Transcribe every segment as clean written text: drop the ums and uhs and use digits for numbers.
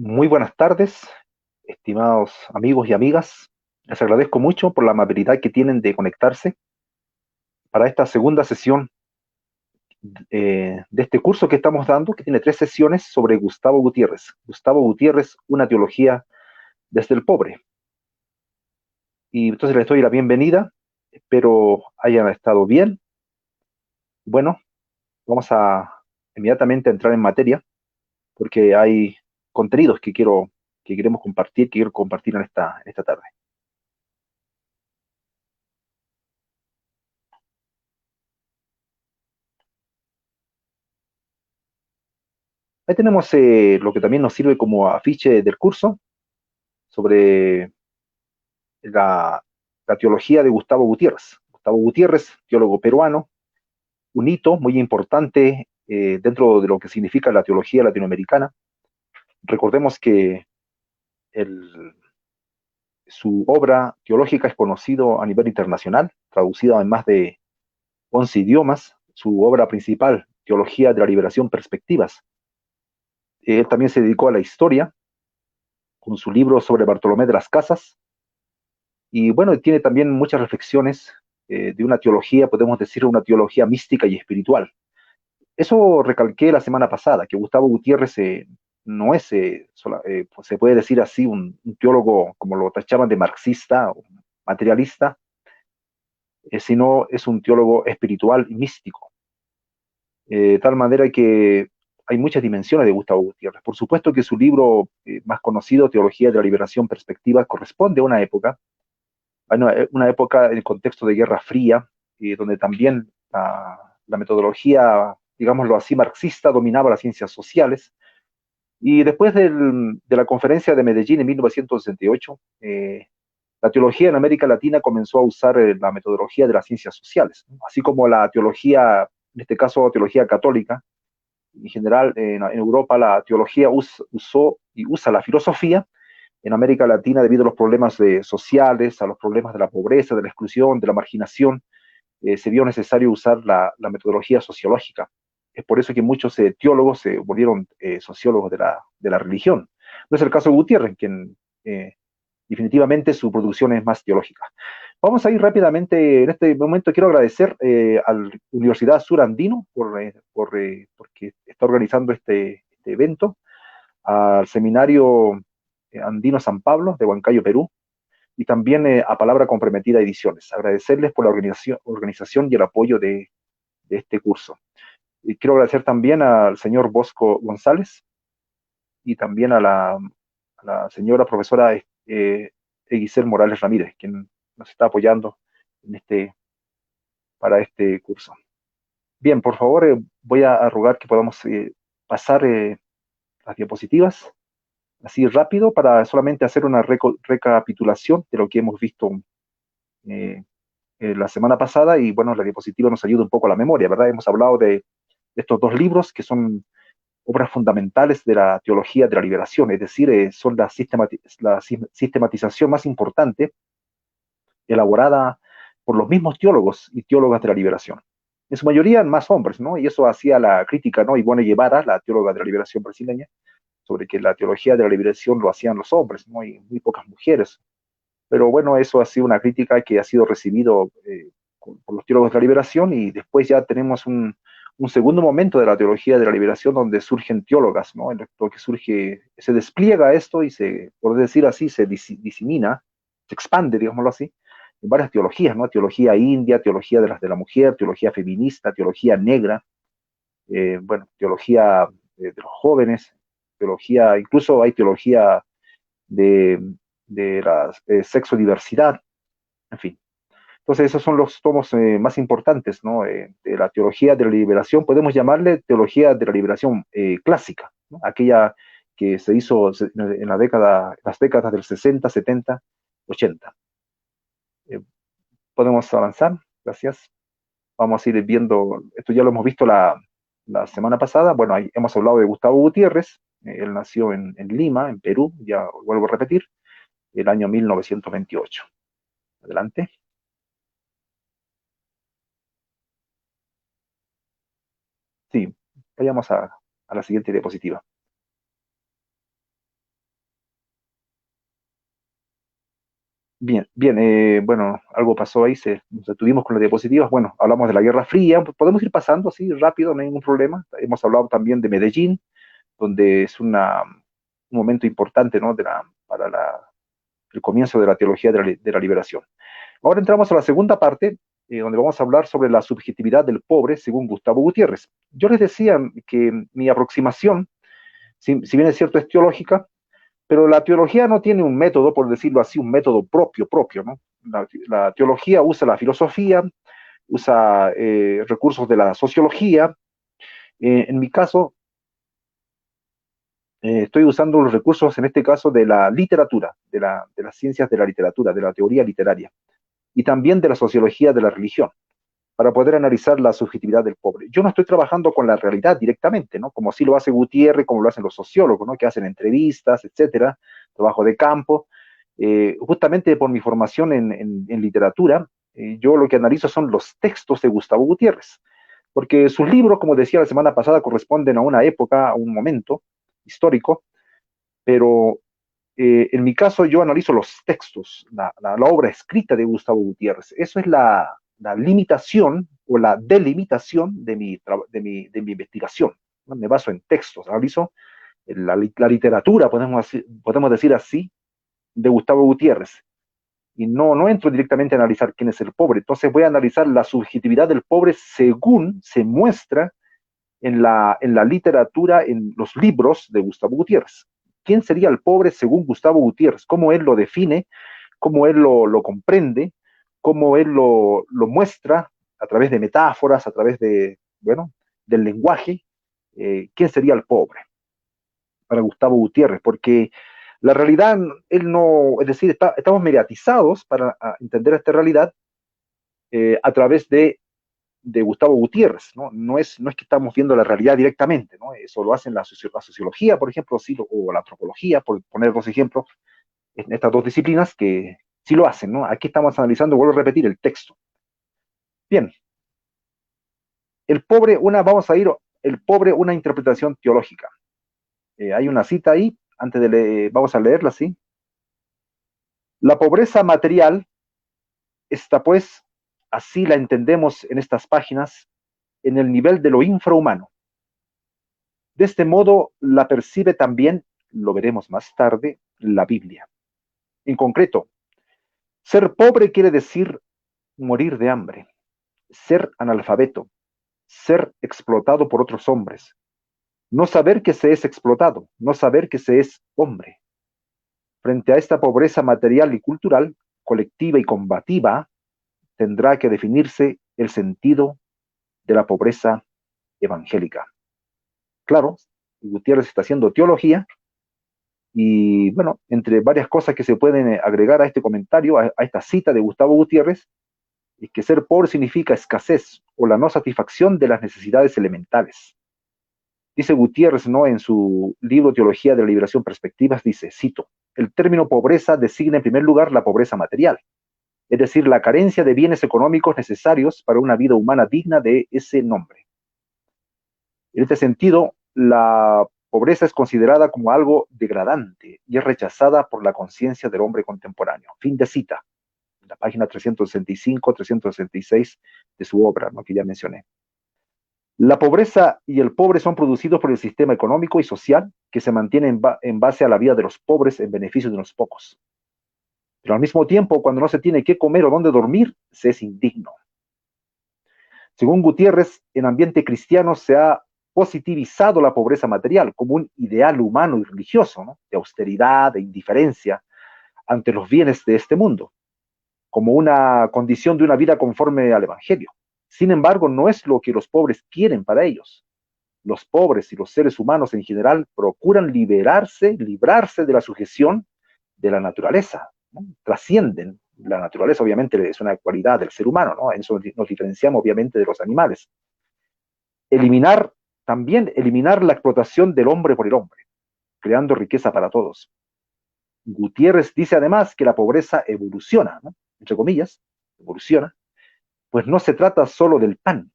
Muy buenas tardes, estimados amigos y amigas. Les agradezco mucho por la amabilidad que tienen de conectarse para esta segunda sesión de este curso que estamos dando, que tiene tres sesiones sobre Gustavo Gutiérrez. Gustavo Gutiérrez, una teología desde el pobre. Y entonces les doy la bienvenida. Espero hayan estado bien. Bueno, vamos a inmediatamente entrar en materia porque hay contenidos que queremos compartir, que quiero compartir en esta tarde. Ahí tenemos lo que también nos sirve como afiche del curso sobre la, la teología de Gustavo Gutiérrez. Gustavo Gutiérrez, teólogo peruano, un hito muy importante dentro de lo que significa la teología latinoamericana. Recordemos que el, su obra teológica es conocido a nivel internacional, traducida en más de 11 idiomas. Su obra principal, Teología de la Liberación Perspectivas. Él también se dedicó a la historia con su libro sobre Bartolomé de las Casas. Y bueno, tiene también muchas reflexiones de una teología, podemos decir, una teología mística y espiritual. Eso recalqué la semana pasada, que Gustavo Gutiérrez no es, pues se puede decir así, un teólogo como lo tachaban de marxista o materialista, sino es un teólogo espiritual y místico. De tal manera que hay muchas dimensiones de Gustavo Gutiérrez. Por supuesto que su libro más conocido, Teología de la Liberación Perspectiva, corresponde a una época. Hay una época en el contexto de Guerra Fría, donde también la metodología, digámoslo así, marxista dominaba las ciencias sociales. Y después de la conferencia de Medellín en 1968, la teología en América Latina comenzó a usar la metodología de las ciencias sociales, ¿no? Así como la teología, en este caso teología católica, en general en Europa la teología usó y usa la filosofía. En América Latina, debido a los problemas sociales, a los problemas de la pobreza, de la exclusión, de la marginación, se vio necesario usar la metodología sociológica. Es por eso que muchos teólogos se volvieron sociólogos de la religión. No es el caso de Gutiérrez, quien definitivamente su producción es más teológica. Vamos a ir rápidamente, en este momento quiero agradecer a la Universidad Sur Andino porque está organizando este evento, al Seminario Andino San Pablo de Huancayo, Perú, y también a Palabra Comprometida Ediciones. Agradecerles por la organización y el apoyo de este curso. Y quiero agradecer también al señor Bosco González y también a la señora profesora Eguicel Morales Ramírez, quien nos está apoyando en para este curso. Bien, por favor, voy a rogar que podamos pasar las diapositivas así rápido para solamente hacer una recapitulación de lo que hemos visto eh, la semana pasada y bueno, la diapositiva nos ayuda un poco a la memoria, ¿verdad? Hemos hablado de estos dos libros que son obras fundamentales de la teología de la liberación, es decir, son la sistematización más importante elaborada por los mismos teólogos y teólogas de la liberación. En su mayoría más hombres, ¿no? Y eso hacía la crítica, ¿no? Ivone Guevara, la teóloga de la liberación brasileña, sobre que la teología de la liberación lo hacían los hombres, ¿no? Y muy pocas mujeres. Pero bueno, eso ha sido una crítica que ha sido recibido por los teólogos de la liberación y después ya tenemos un segundo momento de la teología de la liberación donde surgen teólogas, ¿no? En lo que surge, se despliega esto y por decir así, se disemina, se expande, digámoslo así, en varias teologías, ¿no? Teología india, teología de la mujer, teología feminista, teología negra, bueno, teología de los jóvenes, teología, incluso hay teología de, de la sexodiversidad, en fin. Entonces, esos son los tomos más importantes, ¿no? De la teología de la liberación, podemos llamarle teología de la liberación clásica, ¿no? Aquella que se hizo en las décadas del 60, 70, 80. Eh, Podemos avanzar, gracias. Vamos a ir viendo, esto ya lo hemos visto la semana pasada, bueno, ahí hemos hablado de Gustavo Gutiérrez, él nació en Lima, en Perú, ya vuelvo a repetir, el año 1928. Adelante. Sí, vayamos a la siguiente diapositiva. Bien, bien, bueno, algo pasó ahí, nos detuvimos con las diapositivas. Bueno, hablamos de la Guerra Fría, podemos ir pasando así rápido, no hay ningún problema. Hemos hablado también de Medellín, donde es un momento importante, ¿no? Para el comienzo de la teología de la liberación. Ahora entramos a la segunda parte, donde vamos a hablar sobre la subjetividad del pobre, según Gustavo Gutiérrez. Yo les decía que mi aproximación, si bien es cierto, es teológica, pero la teología no tiene un método, por decirlo así, un método propio, ¿no? La teología usa la filosofía, usa recursos de la sociología. En mi caso, estoy usando los recursos, en este caso, de la literatura, de las ciencias de la literatura, de la teoría literaria, y también de la sociología de la religión, para poder analizar la subjetividad del pobre. Yo no estoy trabajando con la realidad directamente, ¿no? Como así lo hace Gutiérrez, como lo hacen los sociólogos, ¿no? Que hacen entrevistas, etcétera, trabajo de campo. Justamente por mi formación en literatura, yo lo que analizo son los textos de Gustavo Gutiérrez, porque sus libros, como decía la semana pasada, corresponden a una época, a un momento histórico, pero en mi caso yo analizo los textos, la obra escrita de Gustavo Gutiérrez. Eso es la limitación o la delimitación de mi investigación, ¿no? Me baso en textos, analizo la literatura, podemos decir así, de Gustavo Gutiérrez. Y no entro directamente a analizar quién es el pobre. Entonces voy a analizar la subjetividad del pobre según se muestra en la literatura, en los libros de Gustavo Gutiérrez. ¿Quién sería el pobre según Gustavo Gutiérrez? ¿Cómo él lo define? ¿Cómo él lo comprende? ¿Cómo él lo muestra a través de metáforas, a través bueno, del lenguaje? ¿Quién sería el pobre para Gustavo Gutiérrez? Porque la realidad, él no, es decir, estamos mediatizados para entender esta realidad a través de Gustavo Gutiérrez, ¿no? No es que estamos viendo la realidad directamente, ¿no? Eso lo hacen la sociología, por ejemplo, sí, o la antropología, por poner dos ejemplos, en estas dos disciplinas que sí lo hacen, ¿no? Aquí estamos analizando, vuelvo a repetir, el texto. Bien, vamos a ir, el pobre, una interpretación teológica. Hay una cita ahí, antes de leer, vamos a leerla, ¿sí? La pobreza material está, pues, así la entendemos en estas páginas, en el nivel de lo infrahumano. De este modo la percibe también, lo veremos más tarde, la Biblia. En concreto, ser pobre quiere decir morir de hambre, ser analfabeto, ser explotado por otros hombres, no saber que se es explotado, no saber que se es hombre. Frente a esta pobreza material y cultural, colectiva y combativa, tendrá que definirse el sentido de la pobreza evangélica. Claro, Gutiérrez está haciendo teología. Y bueno, entre varias cosas que se pueden agregar a este comentario, a esta cita de Gustavo Gutiérrez, es que ser pobre significa escasez o la no satisfacción de las necesidades elementales. Dice Gutiérrez, ¿no? En su libro Teología de la Liberación Perspectivas, dice, cito, el término pobreza designa en primer lugar la pobreza material, es decir, la carencia de bienes económicos necesarios para una vida humana digna de ese nombre. En este sentido, la pobreza es considerada como algo degradante y es rechazada por la conciencia del hombre contemporáneo. Fin de cita, en la página 365, 366 de su obra, ¿no? Que ya mencioné. La pobreza y el pobre son producidos por el sistema económico y social que se mantiene en base a la vida de los pobres en beneficio de los pocos. Pero al mismo tiempo, cuando no se tiene qué comer o dónde dormir, se es indigno. Según Gutiérrez, en ambiente cristiano se ha positivizado la pobreza material como un ideal humano y religioso, ¿no? De austeridad, de indiferencia ante los bienes de este mundo, como una condición de una vida conforme al Evangelio. Sin embargo, no es lo que los pobres quieren para ellos. Los pobres y los seres humanos en general procuran librarse de la sujeción de la naturaleza, ¿no? Trascienden la naturaleza, obviamente es una cualidad del ser humano, ¿no? En eso nos diferenciamos obviamente de los animales. Eliminar la explotación del hombre por el hombre, creando riqueza para todos. Gutiérrez dice además que la pobreza evoluciona, ¿no? Entre comillas, evoluciona, pues no se trata solo del pan,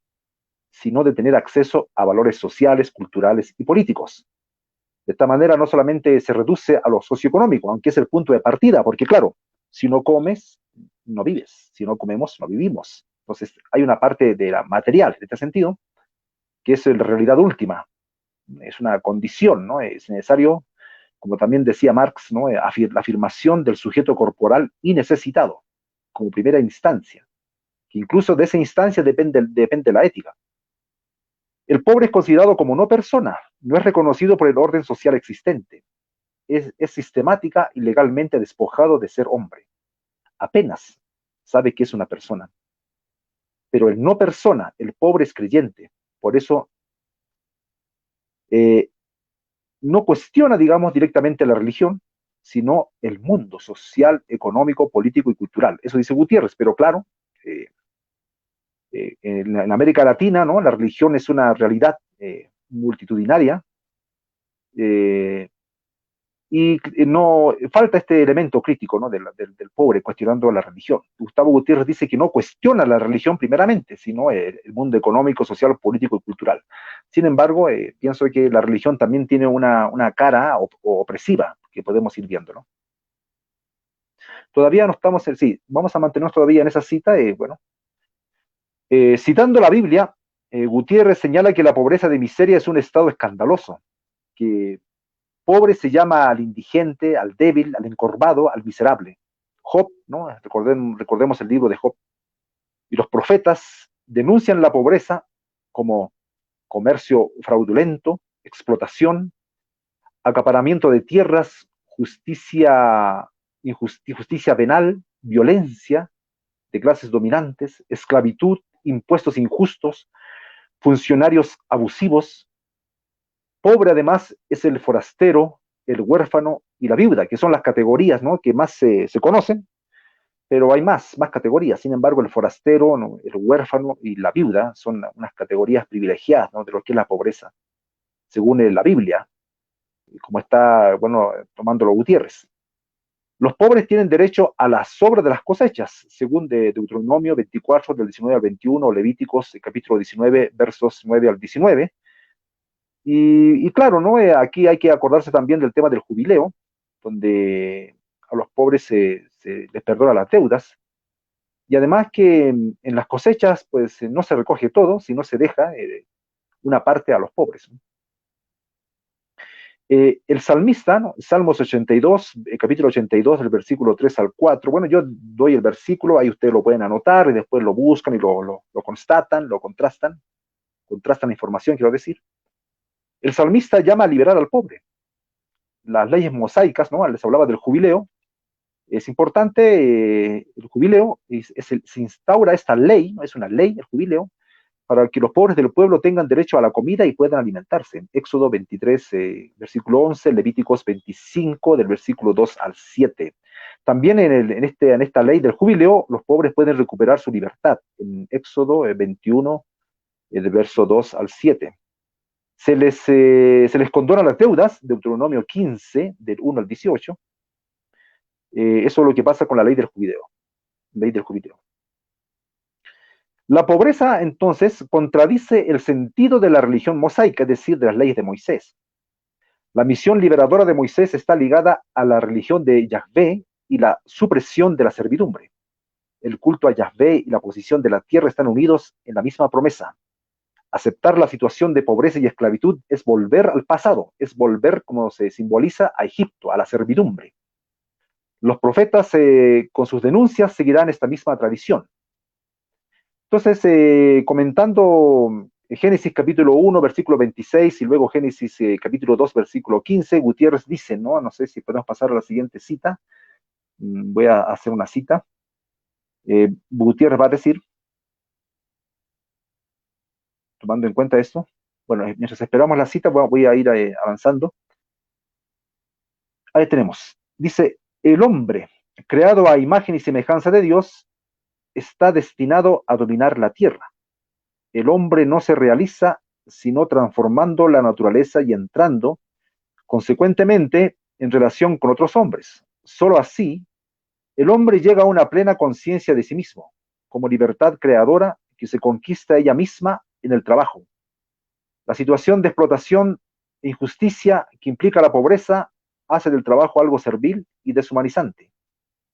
sino de tener acceso a valores sociales, culturales y políticos. De esta manera no solamente se reduce a lo socioeconómico, aunque es el punto de partida, porque claro, Si no comes, no vives. Si no comemos, no vivimos. Entonces, hay una parte de la material, en este sentido, que es la realidad última. Es una condición, ¿no? Es necesario, como también decía Marx, ¿no? La afirmación del sujeto corporal y necesitado, como primera instancia, que incluso de esa instancia depende la ética. El pobre es considerado como no persona, no es reconocido por el orden social existente, es sistemática y legalmente despojado de ser hombre. Apenas sabe que es una persona. Pero el no persona, el pobre es creyente. Por eso eh, no cuestiona, digamos, directamente la religión, sino el mundo social, económico, político y cultural. Eso dice Gutiérrez, pero claro, eh, en América Latina, ¿no? La religión es una realidad multitudinaria, eh, y no falta este elemento crítico, ¿no? Del pobre cuestionando la religión. Gustavo Gutiérrez dice que no cuestiona la religión primeramente, sino el mundo económico, social, político y cultural. Sin embargo, pienso que la religión también tiene una cara opresiva que podemos ir viendo, ¿no? Todavía no estamos sí, vamos a mantenernos todavía en esa cita. Bueno, citando la Biblia, Gutiérrez señala que la pobreza de miseria es un estado escandaloso, que pobre se llama al indigente, al débil, al encorvado, al miserable. Job, ¿no? Recordemos el libro de Job. Y los profetas denuncian la pobreza como comercio fraudulento, explotación, acaparamiento de tierras, injusticia penal, violencia de clases dominantes, esclavitud, impuestos injustos, funcionarios abusivos. Pobre además es el forastero, el huérfano y la viuda, que son las categorías, ¿no? Que más se conocen, pero hay más categorías. Sin embargo, el forastero, ¿no? El huérfano y la viuda son unas categorías privilegiadas, ¿no? De lo que es la pobreza, según la Biblia, como está, bueno, tomándolo Gutiérrez. Los pobres tienen derecho a las sobras de las cosechas, según de Deuteronomio 24, del 19 al 21, Levíticos, capítulo 19, versos 9 al 19. Y claro, ¿no? Aquí hay que acordarse también del tema del jubileo, donde a los pobres se les perdona las deudas. Y además que en las cosechas, pues no se recoge todo, sino se deja una parte a los pobres, ¿no? El salmista, ¿no? Salmos 82, capítulo 82, del versículo 3 al 4. Bueno, yo doy el versículo, ahí ustedes lo pueden anotar y después lo buscan y lo constatan, lo contrastan la información, quiero decir. El salmista llama a liberar al pobre. Las leyes mosaicas, ¿no? Les hablaba del jubileo. Es importante, el jubileo, se instaura esta ley, ¿no? Es una ley, el jubileo, para que los pobres del pueblo tengan derecho a la comida y puedan alimentarse. Éxodo 23, versículo 11, Levíticos 25, del versículo 2 al 7. También en esta ley del jubileo, los pobres pueden recuperar su libertad. En Éxodo 21, del verso 2 al 7. Se les condona las deudas, Deuteronomio 15, del 1 al 18. Eso es lo que pasa con la ley del jubileo. Ley del jubileo. La pobreza, entonces, contradice el sentido de la religión mosaica, es decir, de las leyes de Moisés. La misión liberadora de Moisés está ligada a la religión de Yahvé y la supresión de la servidumbre. El culto a Yahvé y la posición de la tierra están unidos en la misma promesa. Aceptar la situación de pobreza y esclavitud es volver al pasado, es volver, como se simboliza, a Egipto, a la servidumbre. Los profetas, con sus denuncias, seguirán esta misma tradición. Entonces, comentando Génesis capítulo 1, versículo 26 y luego Génesis capítulo 2, versículo 15, Gutiérrez dice, ¿no? No sé si podemos pasar a la siguiente cita. Voy a hacer una cita. Gutiérrez va a decir, tomando en cuenta esto, bueno, mientras esperamos la cita, voy a ir avanzando. Ahí tenemos. Dice, el hombre, creado a imagen y semejanza de Dios, está destinado a dominar la tierra. El hombre no se realiza sino transformando la naturaleza y entrando, consecuentemente, en relación con otros hombres. Solo así, el hombre llega a una plena conciencia de sí mismo, como libertad creadora que se conquista ella misma en el trabajo. La situación de explotación e injusticia que implica la pobreza hace del trabajo algo servil y deshumanizante.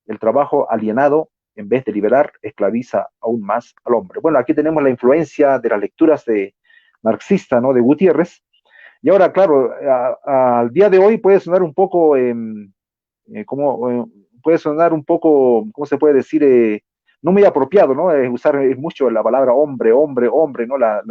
El trabajo alienado, en vez de liberar, esclaviza aún más al hombre. Bueno, aquí tenemos la influencia de las lecturas de marxista, ¿no? De Gutiérrez. Y ahora, claro, al día de hoy puede sonar un poco, como, puede sonar un poco, ¿cómo se puede decir? No muy apropiado, ¿no? Usar mucho la palabra hombre, hombre, hombre, ¿no? Las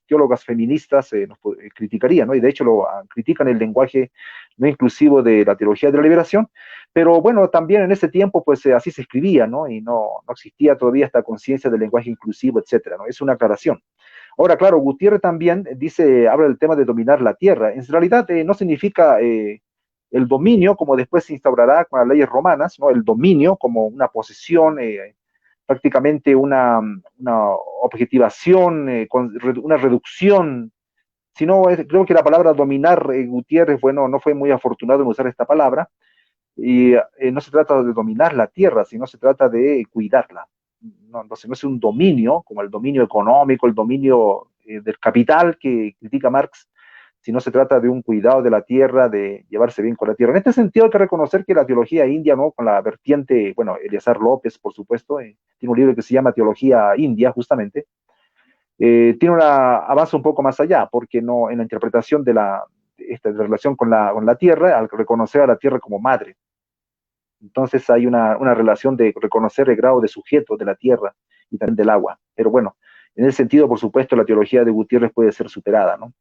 teólogas feministas nos criticarían, ¿no? Y de hecho critican el lenguaje no inclusivo de la teología de la liberación, pero bueno, también en ese tiempo, pues así se escribía, ¿no? Y no existía todavía esta conciencia del lenguaje inclusivo, etcétera, ¿no? Es una aclaración. Ahora, claro, Gutiérrez también dice, habla del tema de dominar la tierra. En realidad no significa el dominio, como después se instaurará con las leyes romanas, ¿no? El dominio como una posesión, prácticamente una objetivación, una reducción, sino creo que la palabra dominar, Gutiérrez, bueno, no fue muy afortunado en usar esta palabra, y no se trata de dominar la tierra, sino se trata de cuidarla. No, entonces no es un dominio, como el dominio económico, el dominio del capital que critica Marx, sino se trata de un cuidado de la tierra, de llevarse bien con la tierra. En este sentido hay que reconocer que la teología india, ¿no? Con la vertiente, bueno, Eleazar López, por supuesto, tiene un libro que se llama Teología India, justamente, tiene una avanza un poco más allá, porque no en la interpretación de relación con la tierra, al reconocer a la tierra como madre. Entonces hay una relación de reconocer el grado de sujeto de la tierra y también del agua. Pero bueno, en ese sentido, por supuesto, la teología de Gutiérrez puede ser superada, ¿no?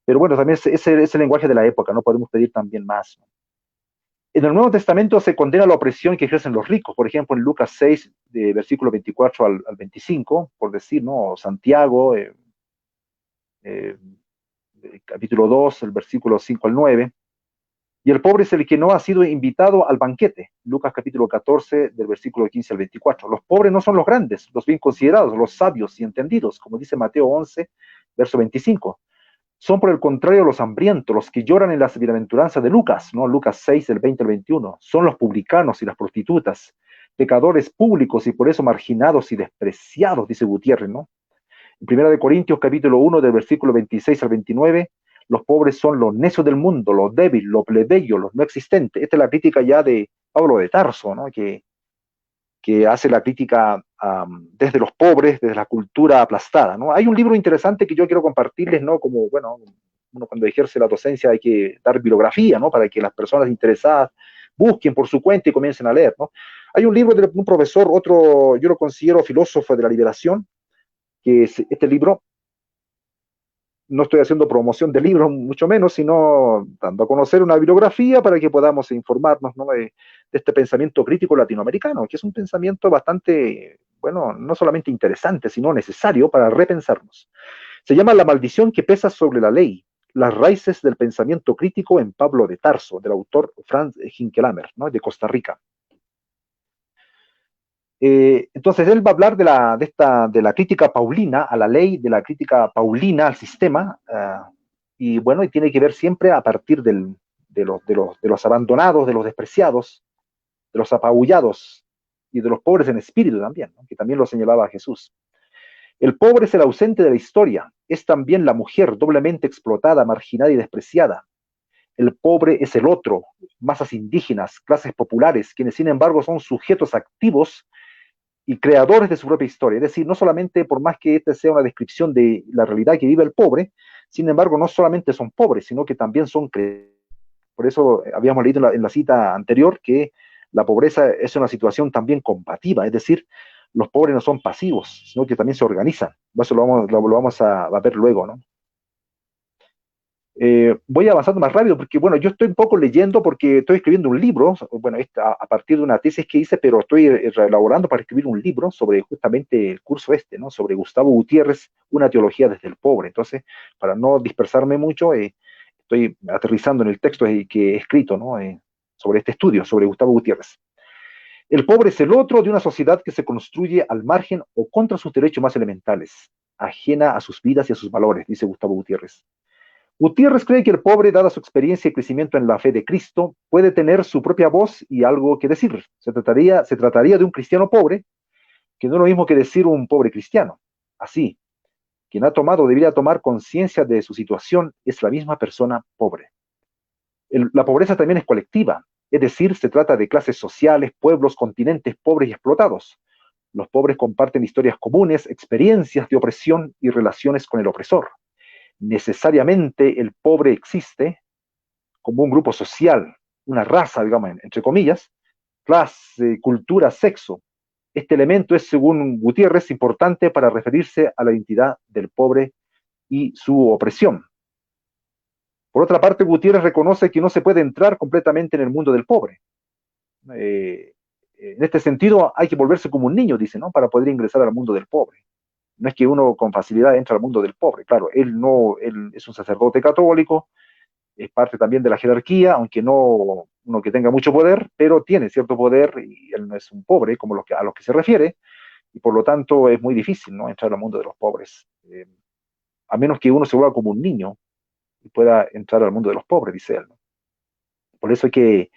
Pero bueno, también es el lenguaje de la época, no podemos pedir también más, ¿no? En el Nuevo Testamento se condena la opresión que ejercen los ricos, por ejemplo, en Lucas 6, de versículo 24 al 25, por decir, ¿no? O Santiago, eh, capítulo 2, el versículo 5 al 9. Y el pobre es el que no ha sido invitado al banquete. Lucas capítulo 14, del versículo 15 al 24. Los pobres no son los grandes, los bien considerados, los sabios y entendidos, como dice Mateo 11, verso 25. Son por el contrario los hambrientos, los que lloran en las bienaventuranzas de Lucas, ¿no? Lucas 6, del 20 al 21. Son los publicanos y las prostitutas, pecadores públicos y por eso marginados y despreciados, dice Gutiérrez, ¿no? En 1 Corintios capítulo 1, del versículo 26 al 29, los pobres son los necios del mundo, los débiles, los plebeyos, los no existentes. Esta es la crítica ya de Pablo de Tarso, ¿no? Que hace la crítica desde los pobres, desde la cultura aplastada, ¿no? Hay un libro interesante que yo quiero compartirles, ¿no? Como, bueno, uno cuando ejerce la docencia hay que dar bibliografía, ¿no? Para que las personas interesadas busquen por su cuenta y comiencen a leer, ¿no? Hay un libro de un profesor, otro, yo lo considero filósofo de la liberación, que es este libro. No estoy haciendo promoción de libros, mucho menos, sino dando a conocer una bibliografía para que podamos informarnos, ¿no? de este pensamiento crítico latinoamericano, que es un pensamiento bastante, bueno, no solamente interesante, sino necesario para repensarnos. Se llama La maldición que pesa sobre la ley, las raíces del pensamiento crítico en Pablo de Tarso, del autor Franz Hinkelamer, ¿no? De Costa Rica. Entonces él va a hablar de la crítica paulina a la ley, de la crítica paulina al sistema, y bueno, y tiene que ver siempre a partir de los abandonados, de los despreciados, de los apabullados y de los pobres en espíritu también, ¿no? Que también lo señalaba Jesús. El pobre es el ausente de la historia, es también la mujer doblemente explotada, marginada y despreciada. El pobre es el otro, masas indígenas, clases populares, quienes sin embargo son sujetos activos y creadores de su propia historia. Es decir, no solamente por más que esta sea una descripción de la realidad que vive el pobre, sin embargo, no solamente son pobres, sino que también son creadores. Por eso habíamos leído en la cita anterior que la pobreza es una situación también combativa, es decir, los pobres no son pasivos, sino que también se organizan. Eso lo vamos a ver luego, ¿no? Voy avanzando más rápido porque, bueno, yo estoy un poco leyendo porque estoy escribiendo un libro, bueno, a partir de una tesis que hice, pero estoy elaborando para escribir un libro sobre justamente el curso este, ¿no? Sobre Gustavo Gutiérrez, una teología desde el pobre. Entonces, para no dispersarme mucho, estoy aterrizando en el texto que he escrito, ¿no? Sobre este estudio, sobre Gustavo Gutiérrez. El pobre es el otro de una sociedad que se construye al margen o contra sus derechos más elementales, ajena a sus vidas y a sus valores, dice Gustavo Gutiérrez. Gutiérrez cree que el pobre, dada su experiencia y crecimiento en la fe de Cristo, puede tener su propia voz y algo que decir. Se trataría de un cristiano pobre, que no es lo mismo que decir un pobre cristiano. Así, quien ha tomado o debería tomar conciencia de su situación es la misma persona pobre. La pobreza también es colectiva. Es decir, se trata de clases sociales, pueblos, continentes pobres y explotados. Los pobres comparten historias comunes, experiencias de opresión y relaciones con el opresor. Necesariamente el pobre existe como un grupo social, una raza, digamos, entre comillas, clase, cultura, sexo. Este elemento es, según Gutiérrez, importante para referirse a la identidad del pobre y su opresión. Por otra parte, Gutiérrez reconoce que no se puede entrar completamente en el mundo del pobre. Eh, en este sentido, hay que volverse como un niño, dice, ¿no? Para poder ingresar al mundo del pobre. No es que uno con facilidad entre al mundo del pobre. Claro, él es un sacerdote católico, es parte también de la jerarquía, aunque no uno que tenga mucho poder, pero tiene cierto poder y él no es un pobre como a los que se refiere, y por lo tanto es muy difícil, ¿no? Entrar al mundo de los pobres, a menos que uno se vuelva como un niño y pueda entrar al mundo de los pobres, dice él, ¿no? Por eso es que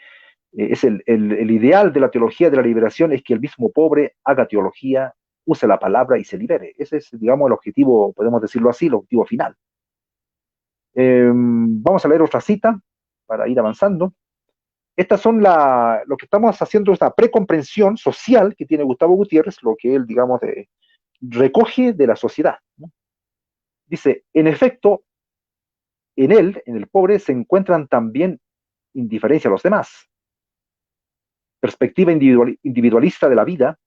es el ideal de la teología de la liberación es que el mismo pobre haga teología, use la palabra y se libere. Ese es, digamos, el objetivo, podemos decirlo así, el objetivo final. Vamos a leer otra cita para ir avanzando. Estas son lo que estamos haciendo, esta precomprensión social que tiene Gustavo Gutiérrez, lo que él, digamos, recoge de la sociedad, ¿no? Dice, en efecto, en él, en el pobre, se encuentran también indiferencia a los demás, perspectiva individualista de la vida,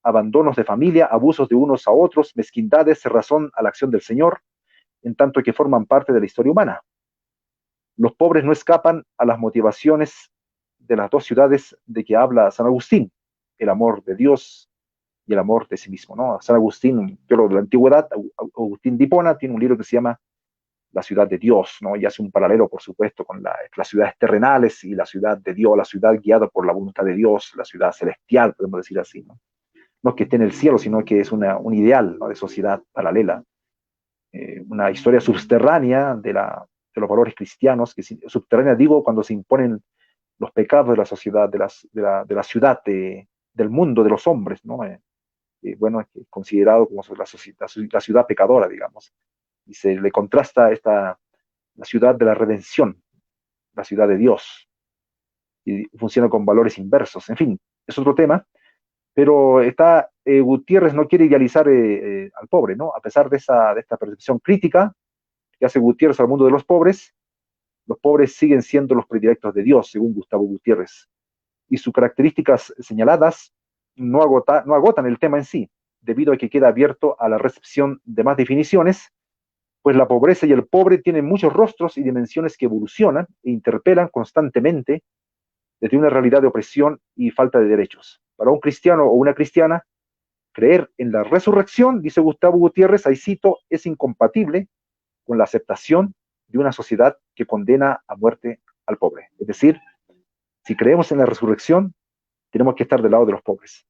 abandonos de familia, abusos de unos a otros, mezquindades, cerrazón a la acción del Señor, en tanto que forman parte de la historia humana. Los pobres no escapan a las motivaciones de las dos ciudades de que habla San Agustín, el amor de Dios y el amor de sí mismo, ¿no? San Agustín, un teólogo de la antigüedad, Agustín de Hipona, tiene un libro que se llama La ciudad de Dios, ¿no? Y hace un paralelo, por supuesto, con las ciudades terrenales y la ciudad de Dios, la ciudad guiada por la voluntad de Dios, la ciudad celestial, podemos decir así, ¿no? No es que esté en el cielo, sino que es un ideal, ¿no? De sociedad paralela, una historia subterránea de los valores cristianos, subterránea digo cuando se imponen los pecados de la sociedad, de la ciudad, del mundo, de los hombres, ¿no? Bueno, es considerado como la ciudad pecadora, digamos, y se le contrasta la ciudad de la redención, la ciudad de Dios, y funciona con valores inversos. En fin, es otro tema, pero Gutiérrez no quiere idealizar al pobre, ¿no? A pesar de esta percepción crítica que hace Gutiérrez al mundo de los pobres siguen siendo los predilectos de Dios, según Gustavo Gutiérrez, y sus características señaladas no agotan el tema en sí, debido a que queda abierto a la recepción de más definiciones, pues la pobreza y el pobre tienen muchos rostros y dimensiones que evolucionan e interpelan constantemente desde una realidad de opresión y falta de derechos. Para un cristiano o una cristiana, creer en la resurrección, dice Gustavo Gutiérrez, ahí cito, es incompatible con la aceptación de una sociedad que condena a muerte al pobre. Es decir, si creemos en la resurrección, tenemos que estar del lado de los pobres.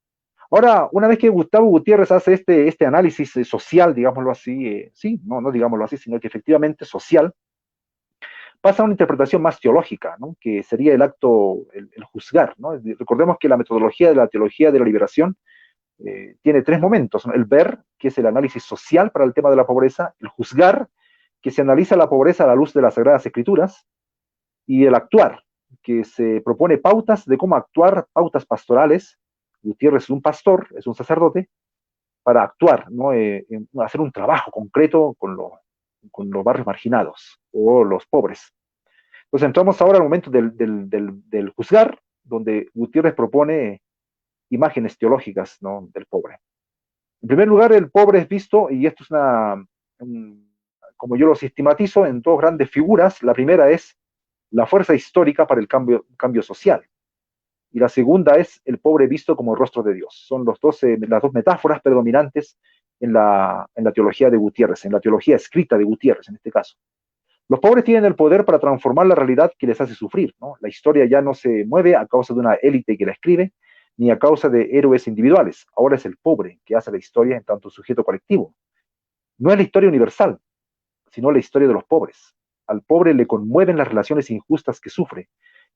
Ahora, una vez que Gustavo Gutiérrez hace este análisis social, digámoslo así, sí, no digámoslo así, sino que efectivamente social, pasa a una interpretación más teológica, ¿no? Que sería el acto, el juzgar, ¿no? Recordemos que la metodología de la teología de la liberación tiene tres momentos, ¿no? El ver, que es el análisis social para el tema de la pobreza, el juzgar, que se analiza la pobreza a la luz de las Sagradas Escrituras, y el actuar, que se propone pautas de cómo actuar, pautas pastorales. Gutiérrez es un pastor, es un sacerdote, para actuar, ¿no? Hacer un trabajo concreto con los barrios marginados o los pobres. Entonces entramos ahora al momento del juzgar, donde Gutiérrez propone imágenes teológicas, ¿no? Del pobre. En primer lugar, el pobre es visto, y esto es como yo lo sistematizo, en dos grandes figuras. La primera es la fuerza histórica para el cambio social. Y la segunda es el pobre visto como el rostro de Dios. Son las dos metáforas predominantes en la teología de Gutiérrez, en la teología escrita de Gutiérrez en este caso. Los pobres tienen el poder para transformar la realidad que les hace sufrir, ¿no? La historia ya no se mueve a causa de una élite que la escribe, ni a causa de héroes individuales. Ahora es el pobre que hace la historia en tanto sujeto colectivo. No es la historia universal, sino la historia de los pobres. Al pobre le conmueven las relaciones injustas que sufre.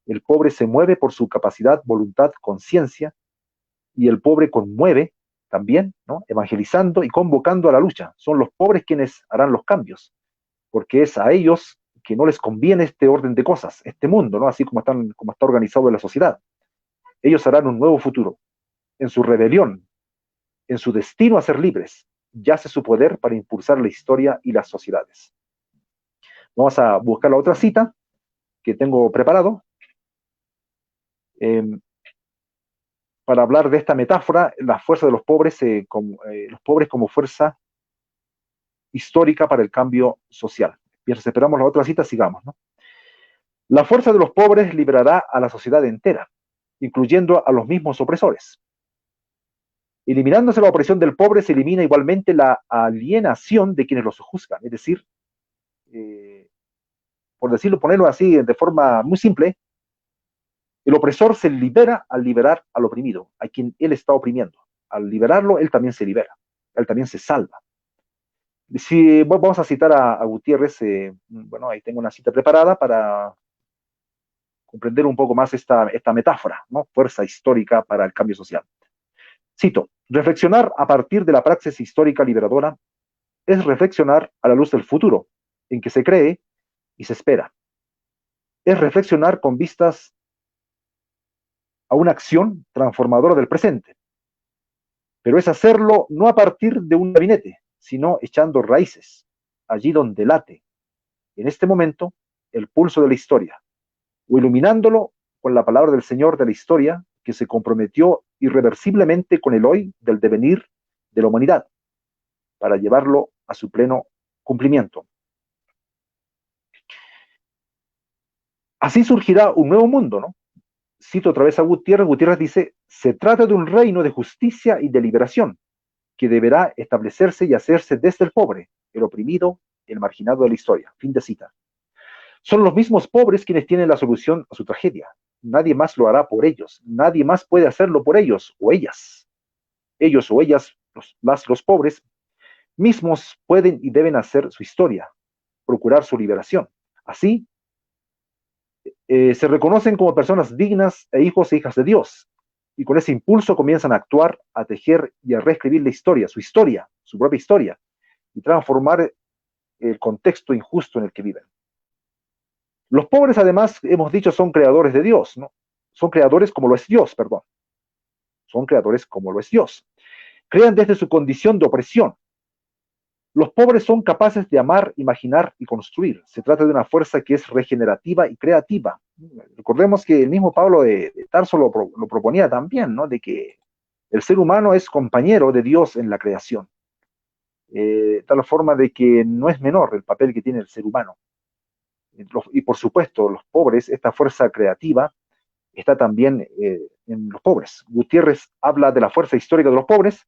El pobre se mueve por su capacidad, voluntad, conciencia, y el pobre conmueve también, ¿no? Evangelizando y convocando a la lucha. Son los pobres quienes harán los cambios, porque es a ellos que no les conviene este orden de cosas, este mundo, ¿no? Así como está organizado en la sociedad. Ellos harán un nuevo futuro. En su rebelión, en su destino a ser libres, yace su poder para impulsar la historia y las sociedades. Vamos a buscar la otra cita que tengo preparado eh, para hablar de esta metáfora, la fuerza de los pobres como fuerza histórica para el cambio social. Mientras esperamos la otra cita, sigamos, ¿no? La fuerza de los pobres liberará a la sociedad entera, incluyendo a los mismos opresores. Eliminándose la opresión del pobre, se elimina igualmente la alienación de quienes los juzgan. Es decir, eh, por decirlo, ponerlo así de forma muy simple, el opresor se libera al liberar al oprimido, a quien él está oprimiendo. Al liberarlo, él también se libera, él también se salva. Si vamos a citar a Gutiérrez, bueno, ahí tengo una cita preparada para comprender un poco más esta metáfora, ¿no? Fuerza histórica para el cambio social. Cito, reflexionar a partir de la praxis histórica liberadora es reflexionar a la luz del futuro, en que se cree y se espera. Es reflexionar con vistas a una acción transformadora del presente, pero es hacerlo no a partir de un gabinete, sino echando raíces, allí donde late, en este momento, el pulso de la historia, o iluminándolo con la palabra del Señor de la historia, que se comprometió irreversiblemente con el hoy del devenir de la humanidad, para llevarlo a su pleno cumplimiento. Así surgirá un nuevo mundo, ¿no? Cito otra vez a Gutiérrez. Gutiérrez dice, se trata de un reino de justicia y de liberación, que deberá establecerse y hacerse desde el pobre, el oprimido, el marginado de la historia. Fin de cita. Son los mismos pobres quienes tienen la solución a su tragedia. Nadie más lo hará por ellos. Nadie más puede hacerlo por ellos o ellas. Ellos o ellas, los pobres, mismos pueden y deben hacer su historia, procurar su liberación. Así, se reconocen como personas dignas e hijos e hijas de Dios. Y con ese impulso comienzan a actuar, a tejer y a reescribir la historia, su propia historia, y transformar el contexto injusto en el que viven. Los pobres, además, hemos dicho, son creadores de Dios, ¿no? Son creadores como lo es Dios, perdón. Son creadores como lo es Dios. Crean desde su condición de opresión. Los pobres son capaces de amar, imaginar y construir. Se trata de una fuerza que es regenerativa y creativa. Recordemos que el mismo Pablo de Tarso lo proponía también, ¿no? De que el ser humano es compañero de Dios en la creación. Tal forma de que no es menor el papel que tiene el ser humano. Y por supuesto, los pobres, esta fuerza creativa, está también en los pobres. Gutiérrez habla de la fuerza histórica de los pobres,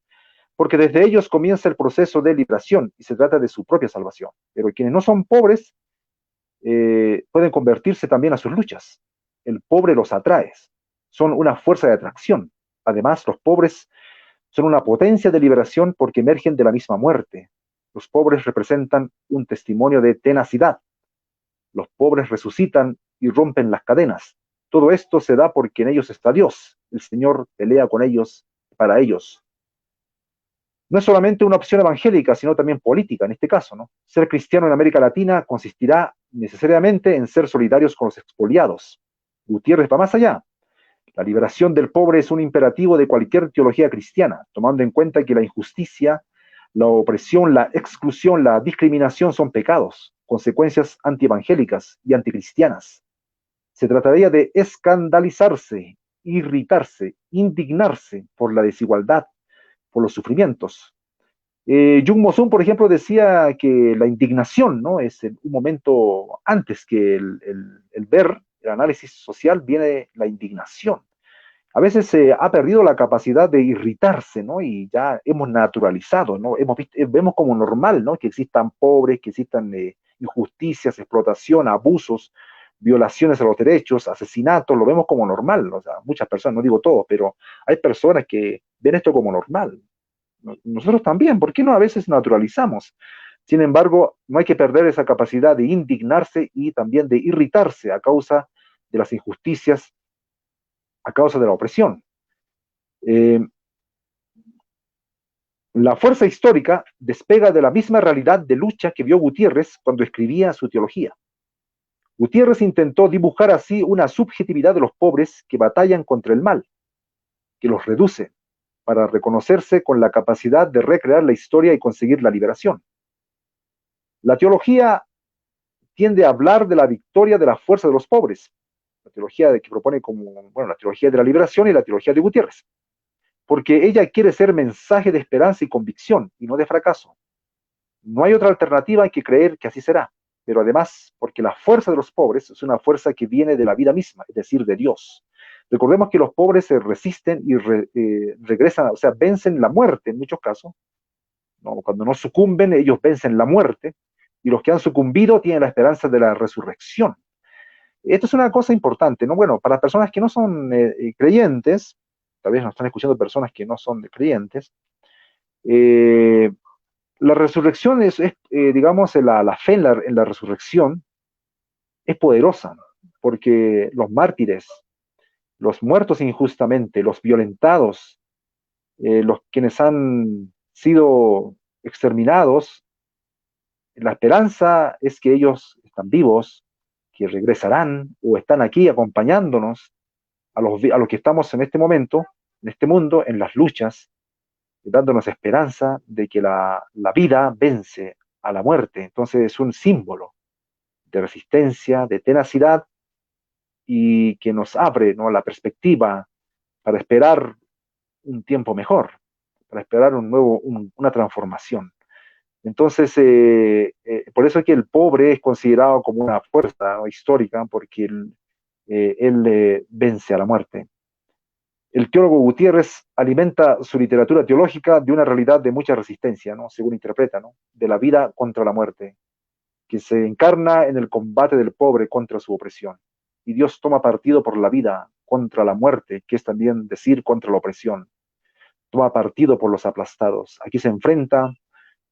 porque desde ellos comienza el proceso de liberación y se trata de su propia salvación. Pero quienes no son pobres pueden convertirse también a sus luchas. El pobre los atrae, son una fuerza de atracción. Además, los pobres son una potencia de liberación porque emergen de la misma muerte. Los pobres representan un testimonio de tenacidad. Los pobres resucitan y rompen las cadenas. Todo esto se da porque en ellos está Dios. El Señor pelea con ellos, para ellos. No es solamente una opción evangélica, sino también política en este caso, ¿no? Ser cristiano en América Latina consistirá necesariamente en ser solidarios con los expoliados. Gutiérrez va más allá. La liberación del pobre es un imperativo de cualquier teología cristiana, tomando en cuenta que la injusticia, la opresión, la exclusión, la discriminación son pecados, consecuencias antievangélicas y anticristianas. Se trataría de escandalizarse, irritarse, indignarse por la desigualdad, por los sufrimientos. Jung Mosun, por ejemplo, decía que la indignación, ¿no? Es un momento antes que el ver, el análisis social, viene la indignación. A veces se ha perdido la capacidad de irritarse, ¿no? Y ya hemos naturalizado, ¿no? Vemos como normal, ¿no? Que existan pobres, que existan injusticias, explotación, abusos, violaciones a los derechos, asesinatos, lo vemos como normal. O sea, muchas personas, no digo todos, pero hay personas que ven esto como normal. Nosotros también, ¿por qué no a veces naturalizamos? Sin embargo, no hay que perder esa capacidad de indignarse y también de irritarse a causa de las injusticias, a causa de la opresión. Eh, la fuerza histórica despega de la misma realidad de lucha que vio Gutiérrez cuando escribía su teología. Gutiérrez intentó dibujar así una subjetividad de los pobres que batallan contra el mal, que los reduce, para reconocerse con la capacidad de recrear la historia y conseguir la liberación. La teología tiende a hablar de la victoria de la fuerza de los pobres, la teología que propone como, bueno, la teología de la liberación y la teología de Gutiérrez, porque ella quiere ser mensaje de esperanza y convicción, y no de fracaso. No hay otra alternativa que creer que así será, pero además porque la fuerza de los pobres es una fuerza que viene de la vida misma, es decir, de Dios. Recordemos que los pobres se resisten y regresan, o sea, vencen la muerte en muchos casos, ¿no? Cuando no sucumben, ellos vencen la muerte, y los que han sucumbido tienen la esperanza de la resurrección. Esto es una cosa importante, ¿no? Bueno, para personas que no son creyentes, tal vez nos están escuchando personas que no son creyentes, eh, la resurrección digamos, la fe en la resurrección es poderosa, porque los mártires, los muertos injustamente, los violentados, los quienes han sido exterminados, la esperanza es que ellos están vivos, que regresarán o están aquí acompañándonos a los que estamos en este momento, en este mundo, en las luchas, dándonos esperanza de que la vida vence a la muerte. Entonces es un símbolo de resistencia, de tenacidad y que nos abre, ¿no?, la perspectiva para esperar un tiempo mejor, para esperar una transformación. Entonces, por eso es que el pobre es considerado como una fuerza, ¿no?, histórica, porque él vence a la muerte. El teólogo Gutiérrez alimenta su literatura teológica de una realidad de mucha resistencia, ¿no?, según interpreta, ¿no?, de la vida contra la muerte, que se encarna en el combate del pobre contra su opresión. Y Dios toma partido por la vida contra la muerte, que es también decir contra la opresión. Toma partido por los aplastados. Aquí se enfrenta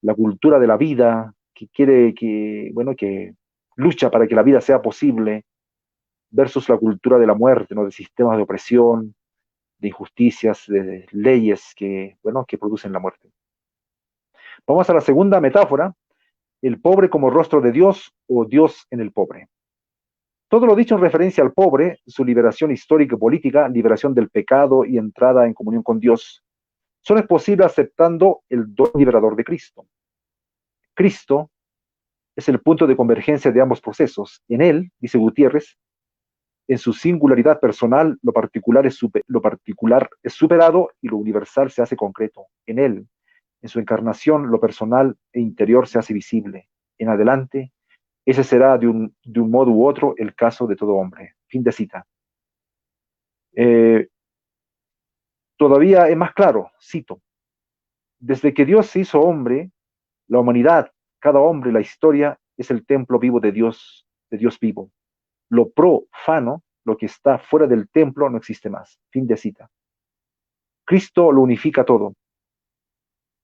la cultura de la vida, que quiere bueno, que lucha para que la vida sea posible, versus la cultura de la muerte, ¿no?, de sistemas de opresión, de injusticias, de leyes que, bueno, que producen la muerte. Vamos a la segunda metáfora, el pobre como rostro de Dios o Dios en el pobre. Todo lo dicho en referencia al pobre, su liberación histórica y política, liberación del pecado y entrada en comunión con Dios, solo es posible aceptando el don liberador de Cristo. Cristo es el punto de convergencia de ambos procesos. En él, dice Gutiérrez, en su singularidad personal, lo particular es superado y lo universal se hace concreto. En él, en su encarnación, lo personal e interior se hace visible. En adelante, ese será de un modo u otro el caso de todo hombre. Fin de cita. Eh, Todavía es más claro, cito, desde que Dios se hizo hombre, la humanidad, cada hombre, la historia, es el templo vivo de Dios vivo. Lo profano, lo que está fuera del templo, no existe más. Fin de cita. Cristo lo unifica todo.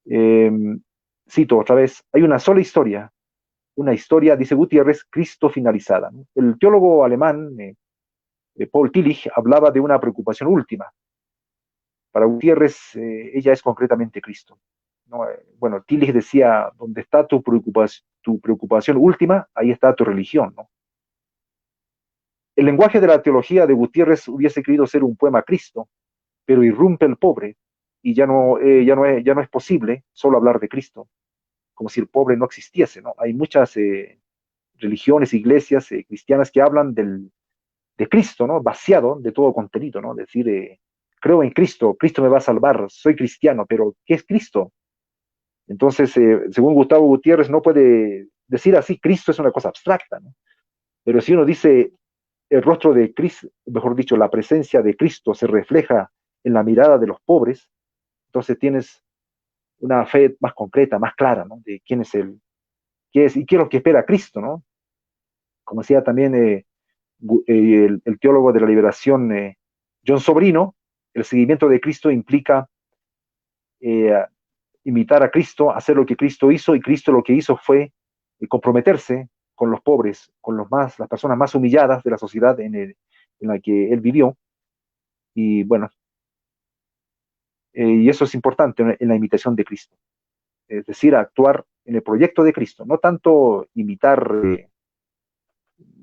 Eh, Cito otra vez, hay una historia, dice Gutiérrez, Cristo finalizada, ¿no? El teólogo alemán, Paul Tillich, hablaba de una preocupación última. Para Gutiérrez, ella es concretamente Cristo, ¿no? Bueno, Tillich decía, donde está tu preocupación última, ahí está tu religión, ¿no? El lenguaje de la teología de Gutiérrez hubiese querido ser un poema a Cristo, pero irrumpe el pobre y ya no es posible solo hablar de Cristo, como si el pobre no existiese, ¿no? Hay muchas religiones, iglesias cristianas que hablan de Cristo, ¿no?, vaciado de todo contenido, ¿no? Decir, creo en Cristo, Cristo me va a salvar, soy cristiano, pero ¿qué es Cristo? Entonces, según Gustavo Gutiérrez, no puede decir así, Cristo es una cosa abstracta, ¿no? Pero si uno dice el rostro de Cristo, mejor dicho, la presencia de Cristo se refleja en la mirada de los pobres, entonces tienes una fe más concreta, más clara, ¿no?, de quién es qué es y qué es lo que espera Cristo, ¿no? Como decía también el teólogo de la liberación, John Sobrino, el seguimiento de Cristo implica eh, imitar a Cristo, hacer lo que Cristo hizo, y Cristo lo que hizo fue comprometerse con los pobres, con las personas más humilladas de la sociedad en la que él vivió, y bueno, y eso es importante en la imitación de Cristo, es decir, actuar en el proyecto de Cristo, no tanto imitar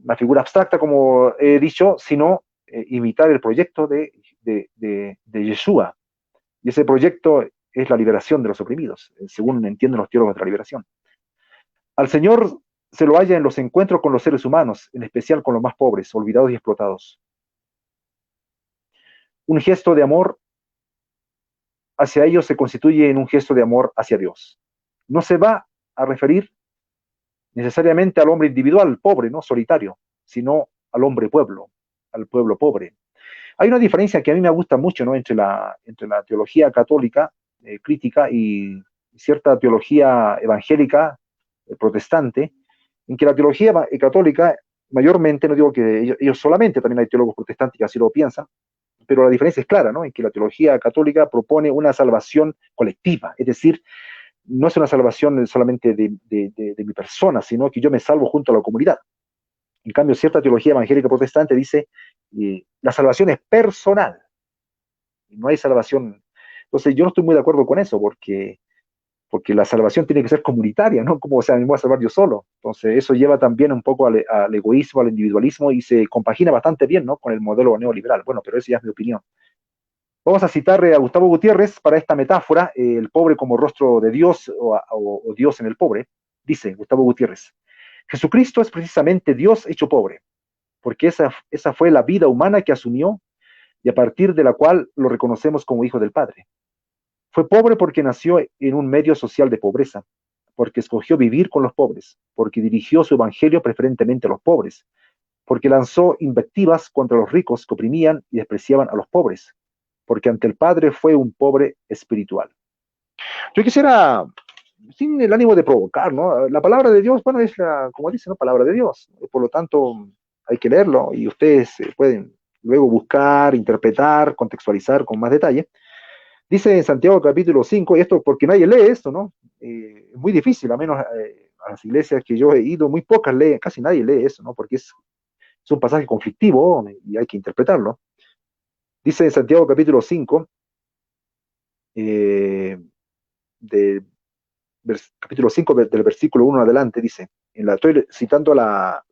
una figura abstracta, como he dicho, sino imitar el proyecto de Yeshua. Y ese proyecto es la liberación de los oprimidos, según entienden los teólogos de la liberación. Al Señor se lo halla en los encuentros con los seres humanos, en especial con los más pobres, olvidados y explotados. Un gesto de amor hacia ellos se constituye en un gesto de amor hacia Dios. No se va a referir necesariamente al hombre individual, pobre, ¿no? Solitario, sino al hombre pueblo, al pueblo pobre. Hay una diferencia que a mí me gusta mucho, ¿no? Entre la teología católica crítica y cierta teología evangélica protestante, en que la teología católica mayormente, no digo que ellos solamente, también hay teólogos protestantes que así lo piensan, pero la diferencia es clara, ¿no? En que la teología católica propone una salvación colectiva, es decir, no es una salvación solamente de mi persona, sino que yo me salvo junto a la comunidad. En cambio, cierta teología evangélica protestante dice, la salvación es personal, no hay salvación. Entonces, yo no estoy muy de acuerdo con eso, porque la salvación tiene que ser comunitaria, ¿no? Como, o sea, me voy a salvar yo solo. Entonces, eso lleva también un poco al egoísmo, al individualismo, y se compagina bastante bien, ¿no? Con el modelo neoliberal. Bueno, pero eso ya es mi opinión. Vamos a citar a Gustavo Gutiérrez para esta metáfora, el pobre como rostro de Dios o Dios en el pobre. Dice Gustavo Gutiérrez, Jesucristo es precisamente Dios hecho pobre, porque esa fue la vida humana que asumió y a partir de la cual lo reconocemos como hijo del Padre. Fue pobre porque nació en un medio social de pobreza, porque escogió vivir con los pobres, porque dirigió su evangelio preferentemente a los pobres, porque lanzó invectivas contra los ricos que oprimían y despreciaban a los pobres, porque ante el Padre fue un pobre espiritual. Yo quisiera, sin el ánimo de provocar, ¿no? La palabra de Dios, bueno, es como dice, ¿no? Palabra de Dios. Por lo tanto, hay que leerlo y ustedes pueden luego buscar, interpretar, contextualizar con más detalle. Dice en Santiago capítulo 5, y esto porque nadie lee esto, ¿no? Es muy difícil, a menos a las iglesias que yo he ido, muy pocas leen, casi nadie lee eso, ¿no? Porque es un pasaje conflictivo y hay que interpretarlo. Dice en Santiago capítulo 5, eh, de, capítulo 5 del versículo 1 en adelante, dice, estoy citando la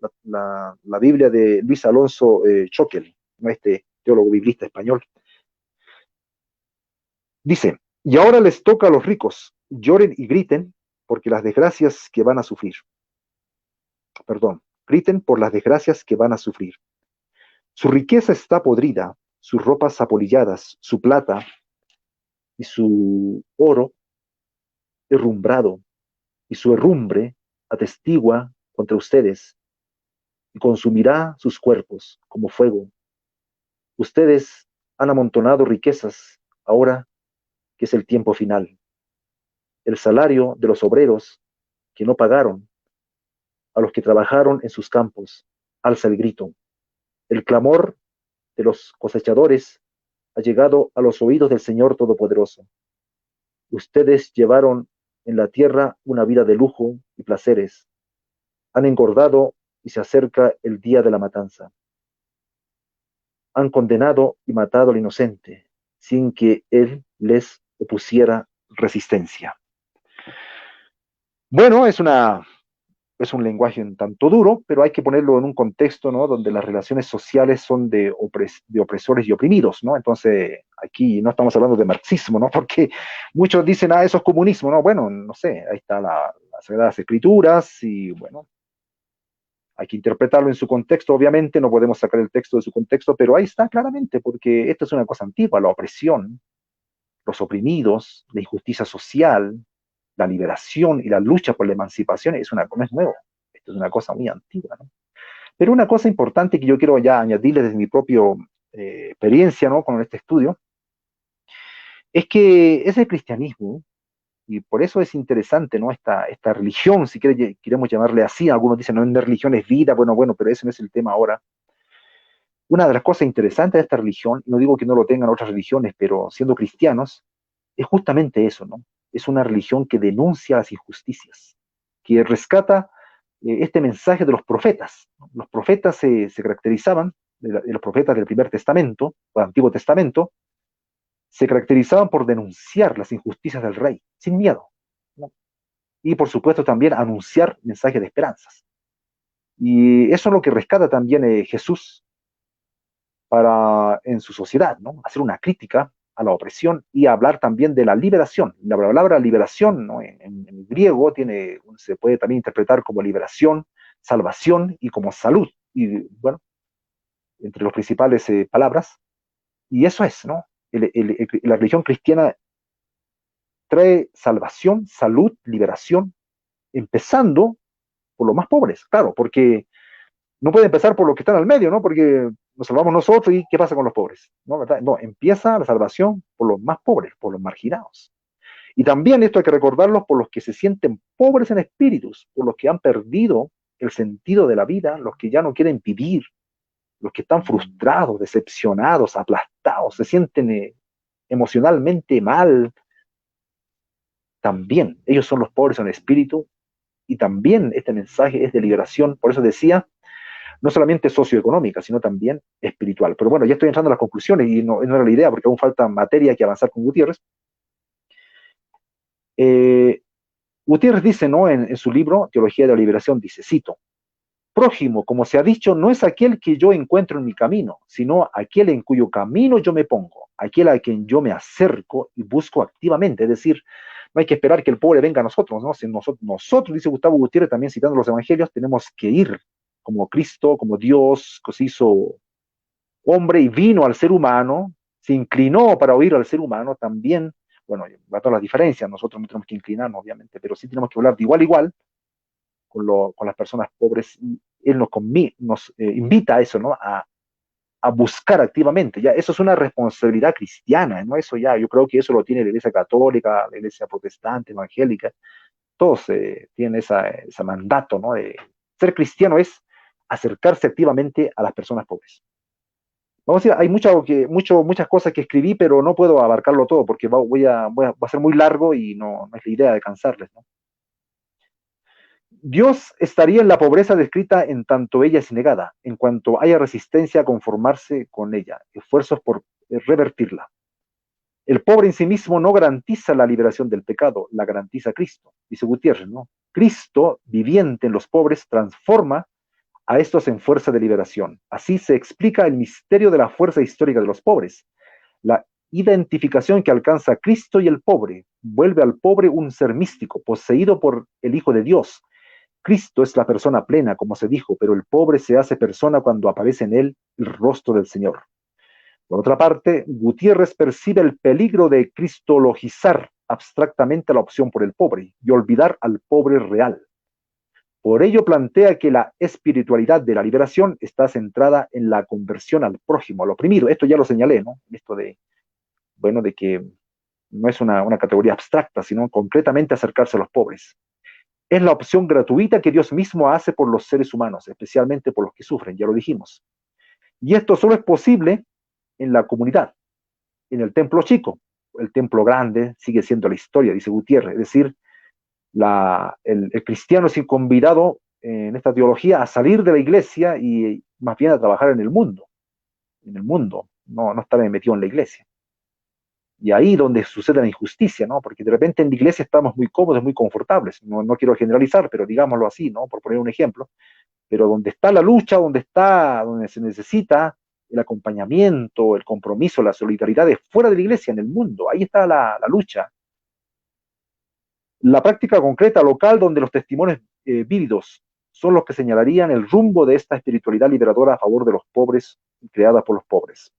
Biblia de Luis Alonso Choquel, ¿no? Este teólogo biblista español. Dice, y ahora les toca a los ricos, lloren y griten porque las desgracias que van a sufrir. Perdón, griten por las desgracias que van a sufrir. Su riqueza está podrida, sus ropas apolilladas, su plata y su oro herrumbrado, y su herrumbre atestigua contra ustedes y consumirá sus cuerpos como fuego. Ustedes han amontonado riquezas ahora que es el tiempo final. El salario de los obreros que no pagaron a los que trabajaron en sus campos alza el grito. El clamor de los cosechadores ha llegado a los oídos del Señor Todopoderoso. Ustedes llevaron en la tierra una vida de lujo y placeres. Han engordado y se acerca el día de la matanza. Han condenado y matado al inocente sin que él les opusiera resistencia. Bueno, es un lenguaje un tanto duro, pero hay que ponerlo en un contexto, ¿no? Donde las relaciones sociales son de opresores y oprimidos, ¿no? Entonces, aquí no estamos hablando de marxismo, ¿no? Porque muchos dicen, eso es comunismo, ¿no? Bueno, no sé, ahí está las Sagradas Escrituras y, bueno, hay que interpretarlo en su contexto, obviamente, no podemos sacar el texto de su contexto, pero ahí está claramente, porque esto es una cosa antigua, la opresión, los oprimidos, la injusticia social, la liberación y la lucha por la emancipación no es nuevo, esto es una cosa muy antigua, ¿no? Pero una cosa importante que yo quiero ya añadirle desde mi propia experiencia, ¿no? Con este estudio, es que es el cristianismo, y por eso es interesante, ¿no? Esta religión, si queremos llamarle así, algunos dicen, no, religión es vida, bueno, pero ese no es el tema ahora. Una de las cosas interesantes de esta religión, y no digo que no lo tengan otras religiones, pero siendo cristianos, es justamente eso, ¿no? Es una religión que denuncia las injusticias, que rescata este mensaje de los profetas, ¿no? Los profetas se caracterizaban, de los profetas del Primer Testamento, o del Antiguo Testamento, se caracterizaban por denunciar las injusticias del rey, sin miedo, ¿no? Y por supuesto también anunciar mensajes de esperanzas. Y eso es lo que rescata también Jesús en su sociedad, ¿no? Hacer una crítica a la opresión y hablar también de la liberación. La palabra liberación, ¿no? En griego se puede también interpretar como liberación, salvación y como salud. Y bueno, entre las principales palabras. Y eso es, ¿no? La religión cristiana trae salvación, salud, liberación, empezando por los más pobres, claro, porque no puede empezar por los que están al medio, ¿no? Porque nos salvamos nosotros y ¿qué pasa con los pobres? ¿No, verdad? No, empieza la salvación por los más pobres, por los marginados. Y también esto hay que recordarlos por los que se sienten pobres en espíritus, por los que han perdido el sentido de la vida, los que ya no quieren vivir, los que están frustrados, decepcionados, aplastados, se sienten emocionalmente mal. También ellos son los pobres en espíritu y también este mensaje es de liberación. Por eso decía, no solamente socioeconómica, sino también espiritual. Pero bueno, ya estoy entrando a las conclusiones y no era la idea porque aún falta materia que avanzar con Gutiérrez. Eh, Gutiérrez dice, ¿no? En su libro, Teología de la Liberación, dice, cito, prójimo, como se ha dicho, no es aquel que yo encuentro en mi camino, sino aquel en cuyo camino yo me pongo, aquel a quien yo me acerco y busco activamente. Es decir, no hay que esperar que el pobre venga a nosotros, ¿no? Si nosotros, dice Gustavo Gutiérrez, también citando los evangelios, tenemos que ir como Cristo, como Dios, que se hizo hombre y vino al ser humano, se inclinó para oír al ser humano, también, bueno, va todas las diferencias, nosotros no tenemos que inclinarnos, obviamente, pero sí tenemos que hablar de igual a igual con las personas pobres. Y él nos invita a eso, ¿no? A buscar activamente. Ya, eso es una responsabilidad cristiana, ¿no? Eso ya, yo creo que eso lo tiene la Iglesia Católica, la Iglesia Protestante, Evangélica, todos tienen ese mandato, ¿no? De ser cristiano es acercarse activamente a las personas pobres. Vamos a decir, hay muchas cosas que escribí, pero no puedo abarcarlo todo porque va a ser muy largo y no es la idea de cansarles, ¿no? Dios estaría en la pobreza descrita en tanto ella es negada, en cuanto haya resistencia a conformarse con ella, esfuerzos por revertirla. El pobre en sí mismo no garantiza la liberación del pecado, la garantiza Cristo, dice Gutiérrez, ¿no? Cristo, viviente en los pobres, transforma a estos en fuerza de liberación. Así se explica el misterio de la fuerza histórica de los pobres. La identificación que alcanza Cristo y el pobre vuelve al pobre un ser místico, poseído por el Hijo de Dios. Cristo es la persona plena, como se dijo, pero el pobre se hace persona cuando aparece en él el rostro del Señor. Por otra parte, Gutiérrez percibe el peligro de cristologizar abstractamente la opción por el pobre y olvidar al pobre real. Por ello plantea que la espiritualidad de la liberación está centrada en la conversión al prójimo, al oprimido. Esto ya lo señalé, ¿no? Esto de que no es una categoría abstracta, sino concretamente acercarse a los pobres. Es la opción gratuita que Dios mismo hace por los seres humanos, especialmente por los que sufren, ya lo dijimos. Y esto solo es posible en la comunidad, en el templo chico. El templo grande sigue siendo la historia, dice Gutiérrez. Es decir, el cristiano es convidado en esta teología a salir de la iglesia y más bien a trabajar en el mundo, no estar metido en la iglesia. Y ahí donde sucede la injusticia, ¿no? Porque de repente en la iglesia estamos muy cómodos, muy confortables. No quiero generalizar, pero digámoslo así, ¿no? Por poner un ejemplo. Pero donde está la lucha, donde se necesita el acompañamiento, el compromiso, la solidaridad es fuera de la iglesia, en el mundo. Ahí está la lucha. La práctica concreta local donde los testimonios vívidos son los que señalarían el rumbo de esta espiritualidad liberadora a favor de los pobres, creada por los pobres.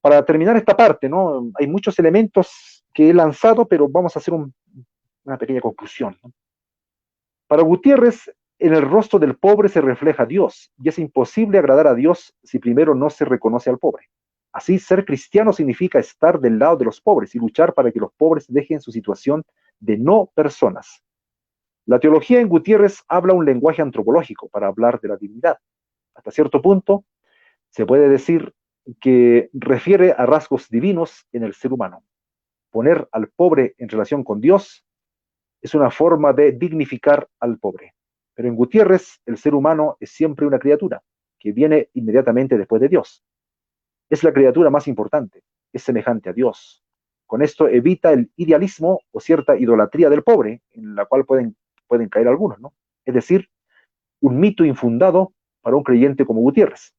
Para terminar esta parte, ¿no? Hay muchos elementos que he lanzado, pero vamos a hacer una pequeña conclusión, ¿no? Para Gutiérrez, en el rostro del pobre se refleja Dios, y es imposible agradar a Dios si primero no se reconoce al pobre. Así, ser cristiano significa estar del lado de los pobres y luchar para que los pobres dejen su situación de no personas. La teología en Gutiérrez habla un lenguaje antropológico para hablar de la dignidad. Hasta cierto punto, se puede decir que refiere a rasgos divinos en el ser humano. Poner al pobre en relación con Dios es una forma de dignificar al pobre. Pero en Gutiérrez, el ser humano es siempre una criatura que viene inmediatamente después de Dios. Es la criatura más importante, es semejante a Dios. Con esto evita el idealismo o cierta idolatría del pobre, en la cual pueden caer algunos, ¿no? es decir, un mito infundado para un creyente como Gutiérrez.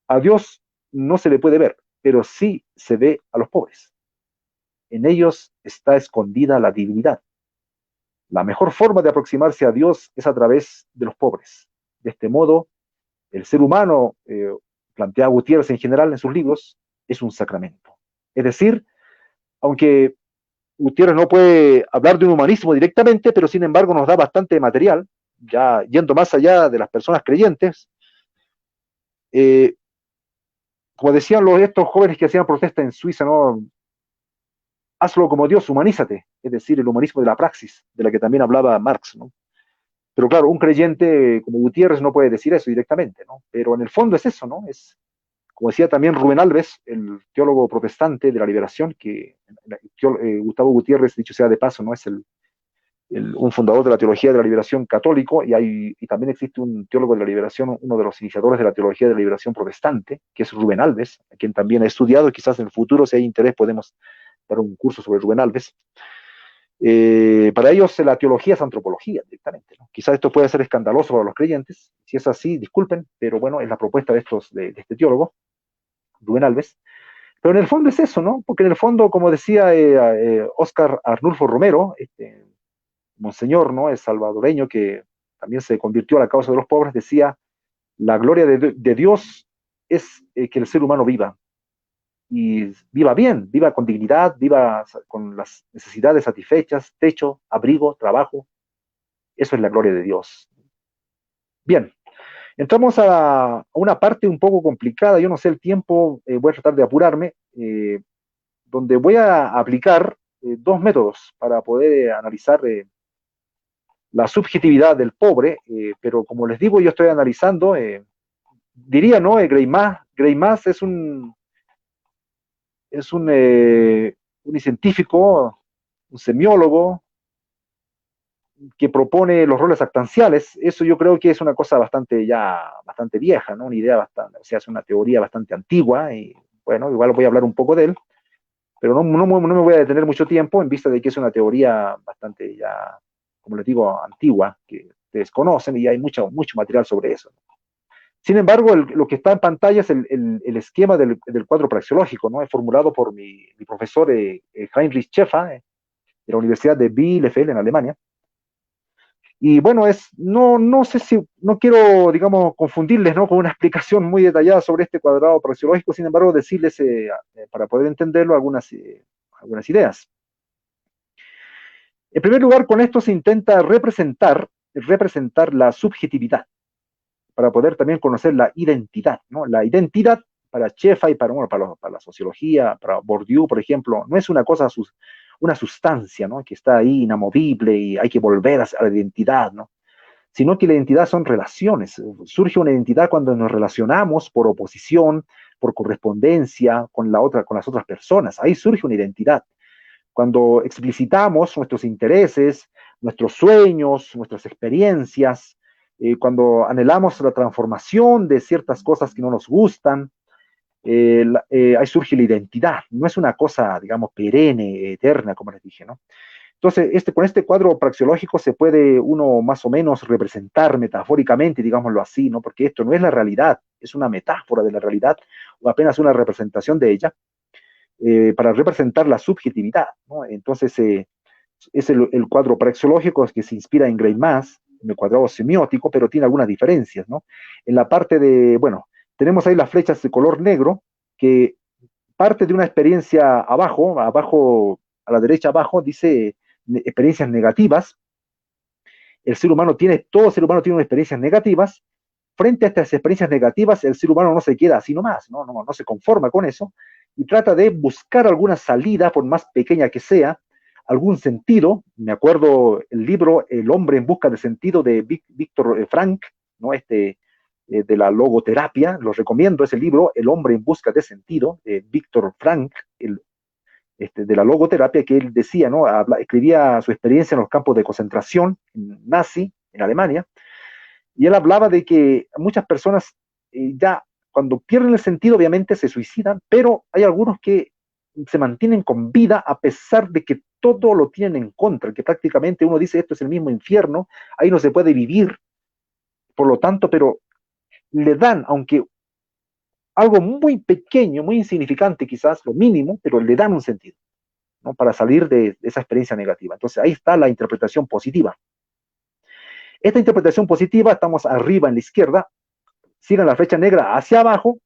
A Dios no se le puede ver, pero sí se ve a los pobres. En ellos está escondida la divinidad. La mejor forma de aproximarse a Dios es a través de los pobres. De este modo, el ser humano, plantea Gutiérrez en general en sus libros, es un sacramento. Es decir, aunque Gutiérrez no puede hablar de un humanismo directamente, pero sin embargo nos da bastante material, ya yendo más allá de las personas creyentes. eh, Como decían estos jóvenes que hacían protesta en Suiza, ¿no? Hazlo como Dios, humanízate, es decir, el humanismo de la praxis, de la que también hablaba Marx, ¿no? Pero claro, un creyente como Gutiérrez no puede decir eso directamente, ¿no? Pero en el fondo es eso, ¿no? Es, como decía también Rubén Alves, el teólogo protestante de la liberación, que Gustavo Gutiérrez, dicho sea de paso, ¿no? Es un fundador de la teología de la liberación católico, y también existe un teólogo de la liberación, uno de los iniciadores de la teología de la liberación protestante, que es Rubén Alves, a quien también he estudiado, y quizás en el futuro, si hay interés, podemos dar un curso sobre Rubén Alves. Para ellos la teología es antropología directamente, ¿no? Quizás esto puede ser escandaloso para los creyentes, si es así, disculpen, pero bueno, es la propuesta de este teólogo, Rubén Alves. Pero en el fondo es eso, ¿no? Porque en el fondo, como decía Óscar Arnulfo Romero, monseñor, ¿no? Es salvadoreño que también se convirtió a la causa de los pobres, decía, la gloria de Dios es que el ser humano viva, y viva bien, viva con dignidad, viva con las necesidades satisfechas, techo, abrigo, trabajo. Eso es la gloria de Dios. Bien, entramos a una parte un poco complicada, yo no sé el tiempo, voy a tratar de apurarme, donde voy a aplicar dos métodos para poder analizar la subjetividad del pobre, pero como les digo, yo estoy analizando, diría, ¿no? Greimas es un científico, un semiólogo, que propone los roles actanciales. Eso yo creo que es una cosa bastante vieja, ¿no? Una idea bastante, o sea, es una teoría bastante antigua, y bueno, igual voy a hablar un poco de él, pero no me voy a detener mucho tiempo en vista de que es una teoría bastante ya, como les digo, antigua, que desconocen, y hay mucho material sobre eso. Sin embargo, lo que está en pantalla es el esquema del cuadro praxeológico, ¿no? Es formulado por mi profesor Heinrich Schäfer, de la Universidad de Bielefeld en Alemania. Y bueno, no sé si, no quiero, digamos, confundirles, ¿no? Con una explicación muy detallada sobre este cuadrado praxeológico, sin embargo, decirles, para poder entenderlo, algunas ideas. En primer lugar, con esto se intenta representar la subjetividad, para poder también conocer la identidad, ¿no? La identidad para Schäfer y para la sociología, para Bourdieu, por ejemplo, no es una cosa, una sustancia, ¿no? Que está ahí inamovible y hay que volver a la identidad, ¿no? Sino que la identidad son relaciones. Surge una identidad cuando nos relacionamos por oposición, por correspondencia con las otras personas. Ahí surge una identidad. Cuando explicitamos nuestros intereses, nuestros sueños, nuestras experiencias, cuando anhelamos la transformación de ciertas cosas que no nos gustan, ahí surge la identidad. No es una cosa, digamos, perenne, eterna, como les dije, ¿no? Entonces, con este cuadro praxeológico se puede uno más o menos representar metafóricamente, digámoslo así, ¿no? Porque esto no es la realidad, es una metáfora de la realidad, o apenas una representación de ella, para representar la subjetividad, ¿no? Entonces, es el cuadro praxeológico que se inspira en Greimas, en el cuadrado semiótico, pero tiene algunas diferencias, ¿no? En la parte bueno, tenemos ahí las flechas de color negro, que parte de una experiencia abajo, a la derecha abajo, dice experiencias negativas. Todo ser humano tiene experiencias negativas. Frente a estas experiencias negativas, el ser humano no se queda así nomás, no se conforma con eso, y trata de buscar alguna salida, por más pequeña que sea, algún sentido. Me acuerdo el libro El hombre en busca de sentido de Víctor Frank, ¿no? De la logoterapia, lo recomiendo ese libro, El hombre en busca de sentido, de Víctor Frank, de la logoterapia, que él decía, ¿no? Escribía su experiencia en los campos de concentración nazi en Alemania, y él hablaba de que muchas personas ya cuando pierden el sentido obviamente se suicidan, pero hay algunos que se mantienen con vida a pesar de que todo lo tienen en contra, que prácticamente uno dice esto es el mismo infierno, ahí no se puede vivir, por lo tanto, pero le dan, aunque algo muy pequeño, muy insignificante quizás, lo mínimo, pero le dan un sentido, ¿no? Para salir de esa experiencia negativa. Entonces ahí está la interpretación positiva. Esta interpretación positiva, estamos arriba en la izquierda, sigan la flecha negra hacia abajo,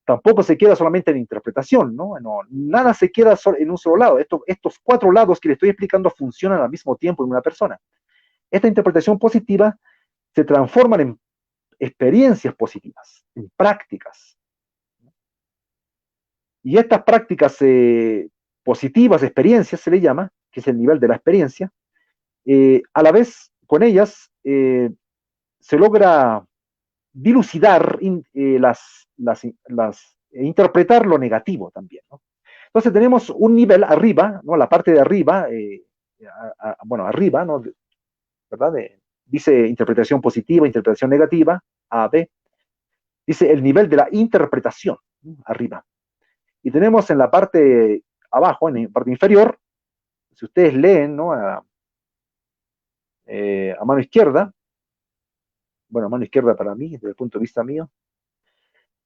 tampoco se queda solamente en interpretación, ¿no? Nada se queda en un solo lado. Estos cuatro lados que le estoy explicando funcionan al mismo tiempo en una persona. Esta interpretación positiva se transforman en experiencias positivas, en prácticas. Y estas prácticas positivas, experiencias se le llama, que es el nivel de la experiencia, a la vez con ellas se logra dilucidar interpretar lo negativo también, ¿no? Entonces tenemos un nivel arriba, ¿no? La parte de arriba, bueno, arriba, ¿no? ¿Verdad? Dice interpretación positiva, interpretación negativa, A, B. Dice el nivel de la interpretación, ¿no? Arriba. Y tenemos en la parte abajo, en la parte inferior, si ustedes leen, ¿no? A mano izquierda, bueno, a mano izquierda para mí, desde el punto de vista mío,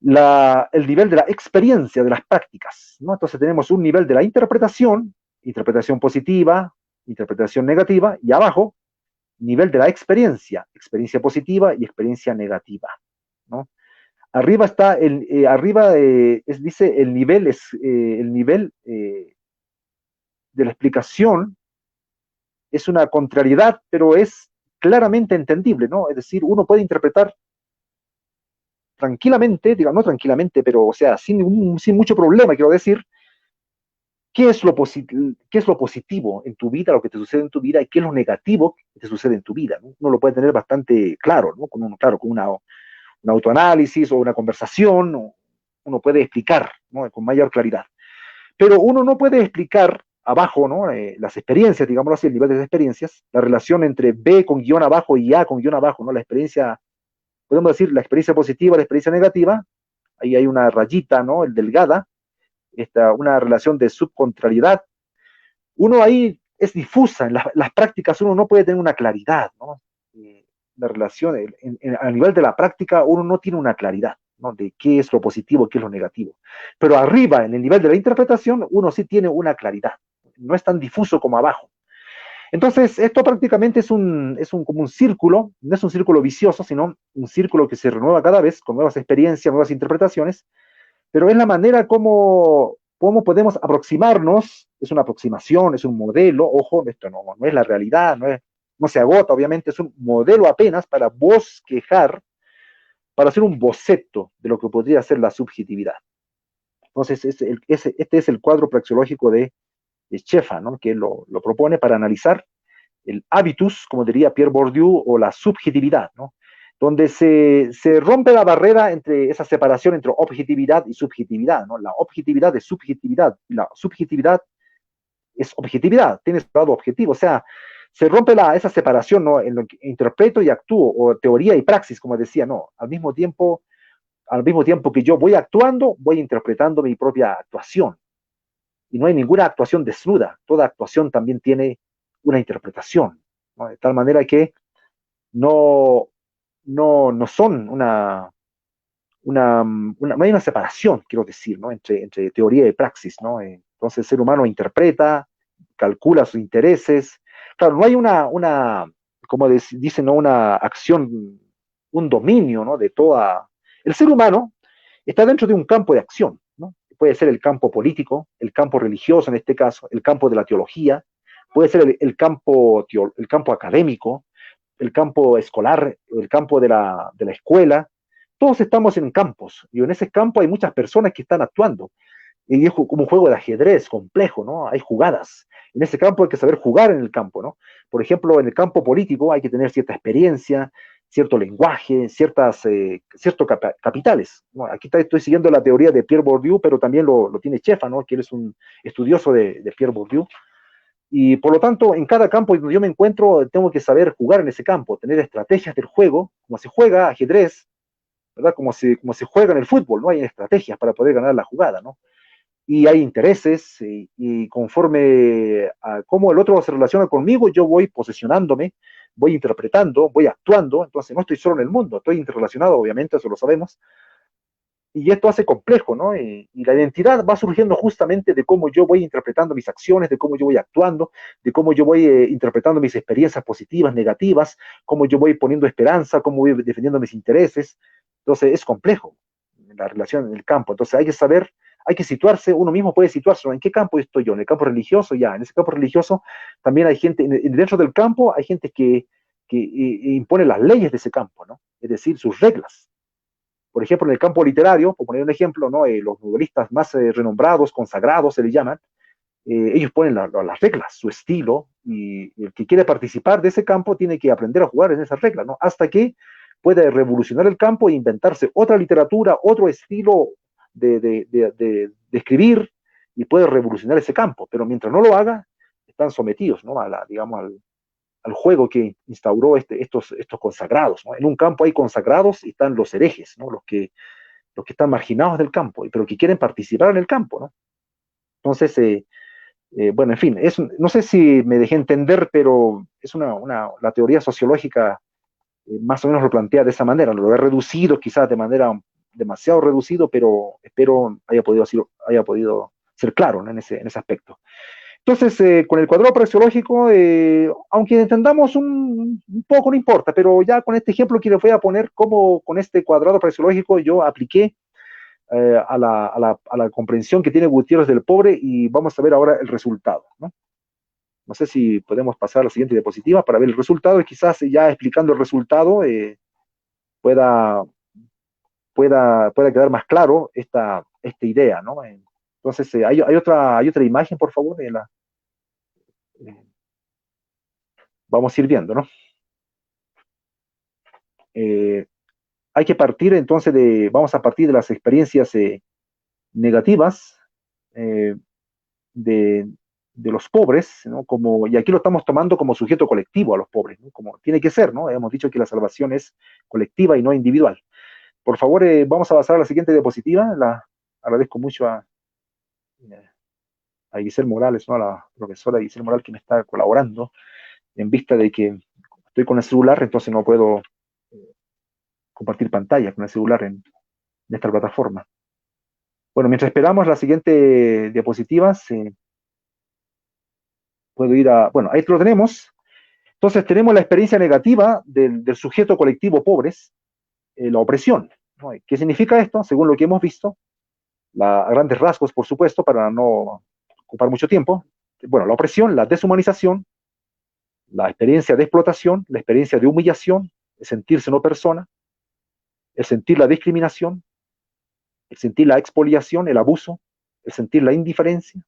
el nivel de la experiencia, de las prácticas, ¿no? Entonces tenemos un nivel de la interpretación, interpretación positiva, interpretación negativa, y abajo, nivel de la experiencia, experiencia positiva y experiencia negativa, ¿no? Arriba está, dice el nivel, de la explicación, es una contrariedad, pero es claramente entendible, ¿no? Es decir, uno puede interpretar tranquilamente, digo, no tranquilamente, pero o sea, sin mucho problema, quiero decir, qué es lo positivo en tu vida, lo que te sucede en tu vida, y qué es lo negativo que te sucede en tu vida, ¿no? Uno lo puede tener bastante claro, ¿no? Con un autoanálisis o una conversación, uno puede explicar, ¿no? Con mayor claridad. Pero uno no puede explicar abajo, ¿no? Las experiencias, digámoslo así, el nivel de experiencias, la relación entre B con guión abajo y A con guión abajo, ¿no? La experiencia, podemos decir, la experiencia positiva, la experiencia negativa, ahí hay una rayita, ¿no? El delgada, una relación de subcontrariedad. Uno ahí es difusa, en las prácticas uno no puede tener una claridad, ¿no? La relación, a nivel de la práctica uno no tiene una claridad, ¿no? De qué es lo positivo, qué es lo negativo. Pero arriba, en el nivel de la interpretación, uno sí tiene una claridad, no es tan difuso como abajo. Entonces, esto prácticamente como un círculo, no es un círculo vicioso, sino un círculo que se renueva cada vez con nuevas experiencias, nuevas interpretaciones, pero es la manera como podemos aproximarnos, es una aproximación, es un modelo, ojo, esto no es la realidad, no se agota, obviamente, es un modelo apenas para bosquejar, para hacer un boceto de lo que podría ser la subjetividad. Entonces, este es el cuadro praxeológico de Sheffer, ¿no? Que lo propone para analizar el habitus, como diría Pierre Bourdieu, o la subjetividad, ¿no? Donde se rompe la barrera entre esa separación entre objetividad y subjetividad, ¿no? La objetividad es subjetividad, y la subjetividad es objetividad, tiene su lado objetivo, o sea, se rompe esa separación, ¿no? En lo que interpreto y actúo, o teoría y praxis, como decía, no, al mismo tiempo que yo voy actuando, voy interpretando mi propia actuación, y no hay ninguna actuación desnuda, toda actuación también tiene una interpretación, ¿no? De tal manera que no, no son no hay una separación, quiero decir, ¿no? Entre teoría y praxis, ¿no? Entonces el ser humano interpreta, calcula sus intereses. Claro, no hay como dicen, ¿no? Una acción, un dominio, ¿no? De toda. El ser humano está dentro de un campo de acción, ¿no? Puede ser el campo político, el campo religioso en este caso, el campo de la teología, puede ser el campo académico, el campo escolar, el campo de la escuela. Todos estamos en campos y en ese campo hay muchas personas que están actuando. Y es como un juego de ajedrez complejo, ¿no? Hay jugadas. En ese campo hay que saber jugar en el campo, ¿no? Por ejemplo, en el campo político hay que tener cierta experiencia, cierto lenguaje, ciertos capitales, ¿no? Aquí estoy siguiendo la teoría de Pierre Bourdieu, pero también lo tiene Sheffer, ¿no? Que él es un estudioso de Pierre Bourdieu. Y por lo tanto, en cada campo donde yo me encuentro, tengo que saber jugar en ese campo, tener estrategias del juego, como se juega ajedrez, ¿verdad? Como se juega en el fútbol, ¿no? Hay estrategias para poder ganar la jugada, ¿no? y hay intereses, y conforme a cómo el otro se relaciona conmigo, yo voy posesionándome, voy interpretando, voy actuando, entonces no estoy solo en el mundo, estoy interrelacionado, obviamente, eso lo sabemos, y esto hace complejo, ¿no? Y la identidad va surgiendo justamente de cómo yo voy interpretando mis acciones, de cómo yo voy actuando, de cómo yo voy interpretando mis experiencias positivas, negativas, cómo yo voy poniendo esperanza, cómo voy defendiendo mis intereses. Entonces es complejo la relación en el campo. Entonces hay que saber, hay que situarse, uno mismo puede situarse, ¿no? ¿En qué campo estoy yo? ¿En el campo religioso? Ya, en ese campo religioso también hay gente, dentro del campo hay gente que impone las leyes de ese campo, ¿no? Es decir, sus reglas. Por ejemplo, en el campo literario, por poner un ejemplo, ¿no? Los novelistas más renombrados, consagrados, se les llaman, ellos ponen las reglas, su estilo, y el que quiere participar de ese campo tiene que aprender a jugar en esas reglas, ¿no? Hasta que puede revolucionar el campo e inventarse otra literatura, otro estilo de escribir, y puede revolucionar ese campo. Pero mientras no lo haga, están sometidos, ¿no? Digamos, al juego que instauró estos consagrados, ¿no? En un campo hay consagrados y están los herejes, ¿no? Los que están marginados del campo, pero que quieren participar en el campo, ¿no? Entonces, bueno, en fin, no sé si me dejé entender, pero es la teoría sociológica más o menos lo plantea de esa manera. Lo he reducido quizás de manera demasiado reducido, pero espero haya podido ser claro, ¿no? en ese aspecto. Entonces, con el cuadrado praxeológico, aunque entendamos un poco, no importa, pero ya con este ejemplo que les voy a poner, cómo con este cuadrado praxeológico yo apliqué a la comprensión que tiene Gutiérrez del pobre, y vamos a ver ahora el resultado, ¿no? No sé si podemos pasar a la siguiente diapositiva para ver el resultado, y quizás ya explicando el resultado pueda, pueda quedar más claro esta idea, ¿no? Entonces, hay otra imagen, por favor, eh, vamos a ir viendo, ¿no? Eh, hay que partir entonces vamos a partir de las experiencias negativas eh, de, de los pobres, ¿no? Y aquí lo estamos tomando como sujeto colectivo a los pobres, ¿no? Como tiene que ser, ¿no? Hemos dicho que la salvación es colectiva y no individual. Por favor, vamos a pasar a la siguiente diapositiva. Agradezco mucho a Giselle Morales, ¿no? A la profesora Giselle Morales, que me está colaborando, en vista de que estoy con el celular, entonces no puedo compartir pantalla con el celular en esta plataforma. Bueno, mientras esperamos la siguiente diapositiva, puedo ir bueno, ahí lo tenemos. Entonces tenemos la experiencia negativa del sujeto colectivo pobres, la opresión, ¿no? ¿Qué significa esto? Según lo que hemos visto, a grandes rasgos, por supuesto, para no ocupar mucho tiempo. Bueno, la opresión, la deshumanización, la experiencia de explotación, la experiencia de humillación, el sentirse no persona, el sentir la discriminación, el sentir la expoliación, el abuso, el sentir la indiferencia,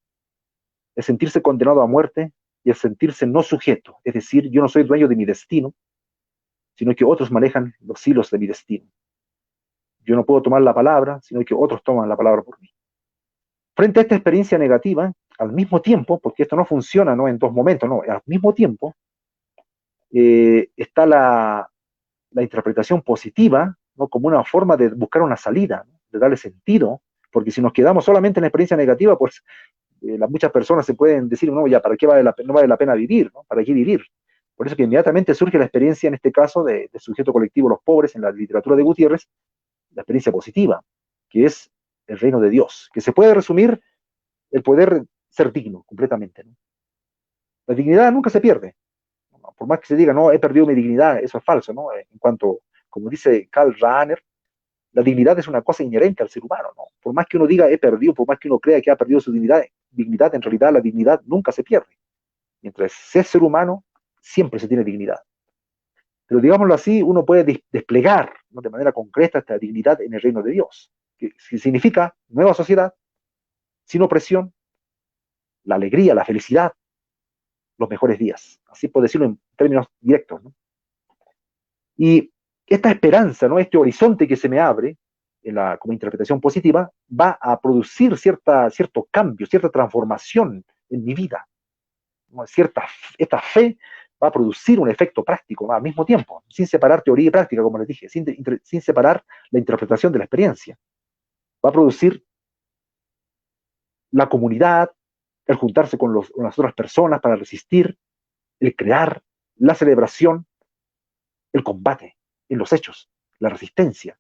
el sentirse condenado a muerte y el sentirse no sujeto. Es decir, yo no soy dueño de mi destino, sino que otros manejan los hilos de mi destino. Yo no puedo tomar la palabra, sino que otros toman la palabra por mí. Frente a esta experiencia negativa, al mismo tiempo, porque esto no funciona, ¿no? En dos momentos, no, al mismo tiempo está la interpretación positiva, ¿no? Como una forma de buscar una salida, ¿no? De darle sentido, porque si nos quedamos solamente en la experiencia negativa, pues muchas personas se pueden decir, no, ya, ¿para qué no vale la pena vivir? ¿No? ¿Para qué vivir? Por eso que inmediatamente surge la experiencia, en este caso, de sujeto colectivo, los pobres, en la literatura de Gutiérrez, la experiencia positiva, que es el reino de Dios, que se puede resumir el poder ser digno completamente, ¿no? La dignidad nunca se pierde, ¿no? Por más que se diga, no, he perdido mi dignidad, eso es falso, ¿no? En cuanto, como dice Karl Rahner, la dignidad es una cosa inherente al ser humano, ¿no? Por más que uno diga he perdido, por más que uno crea que ha perdido su dignidad, en realidad la dignidad nunca se pierde. Mientras es ser humano, siempre se tiene dignidad. Pero digámoslo así, uno puede desplegar, ¿no? De manera concreta esta dignidad en el reino de Dios, que significa nueva sociedad, sin opresión, la alegría, la felicidad, los mejores días. Así puedo decirlo en términos directos, ¿no? Y esta esperanza, ¿no? Este horizonte que se me abre como interpretación positiva, va a producir cierto cambio, cierta transformación en mi vida, ¿no? Esta fe va a producir un efecto práctico, ¿no? Al mismo tiempo, sin separar teoría y práctica, como les dije, sin separar la interpretación de la experiencia. Va a producir la comunidad, el juntarse con las otras personas para resistir, el crear, la celebración, el combate, en los hechos, la resistencia,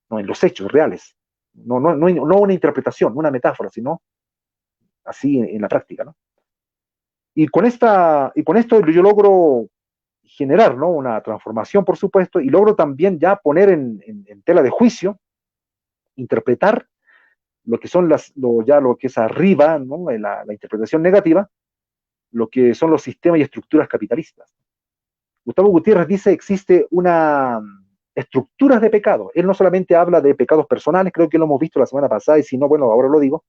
¿no? En los hechos reales. No una interpretación, no una metáfora, sino así en la práctica, ¿no? Y con esto yo logro generar, ¿no? Una transformación, por supuesto, y logro también ya poner en tela de juicio, interpretar lo que son ya lo que es arriba, ¿no? La interpretación negativa, lo que son los sistemas y estructuras capitalistas. Gustavo Gutiérrez dice existe una estructuras de pecado. Él no solamente habla de pecados personales, creo que lo hemos visto la semana pasada, y si no, bueno, ahora lo digo.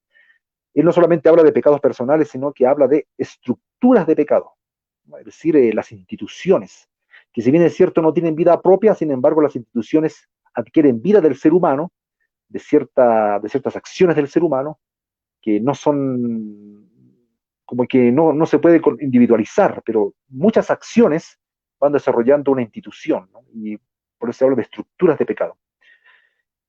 Él no solamente habla de pecados personales, sino que habla de estructuras de pecado, ¿no? Es decir, las instituciones, que si bien es cierto no tienen vida propia, sin embargo las instituciones adquieren vida del ser humano, de ciertas acciones del ser humano, que no son, como que no se puede individualizar, pero muchas acciones van desarrollando una institución, ¿no? Y por eso se habla de estructuras de pecado.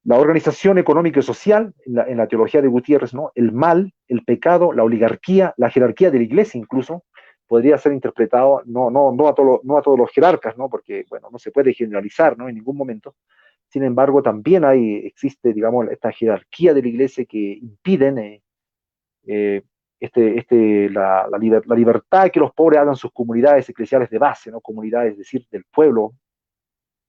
La organización económica y social, en la teología de Gutiérrez, ¿no? El mal, el pecado, la oligarquía, la jerarquía de la iglesia incluso, podría ser interpretado no a todos los jerarcas, ¿no? Porque, bueno, no se puede generalizar, ¿no? En ningún momento. Sin embargo, también existe, digamos, esta jerarquía de la iglesia que impiden eh, la libertad que los pobres hagan sus comunidades eclesiales de base, ¿no? Comunidades, es decir, del pueblo,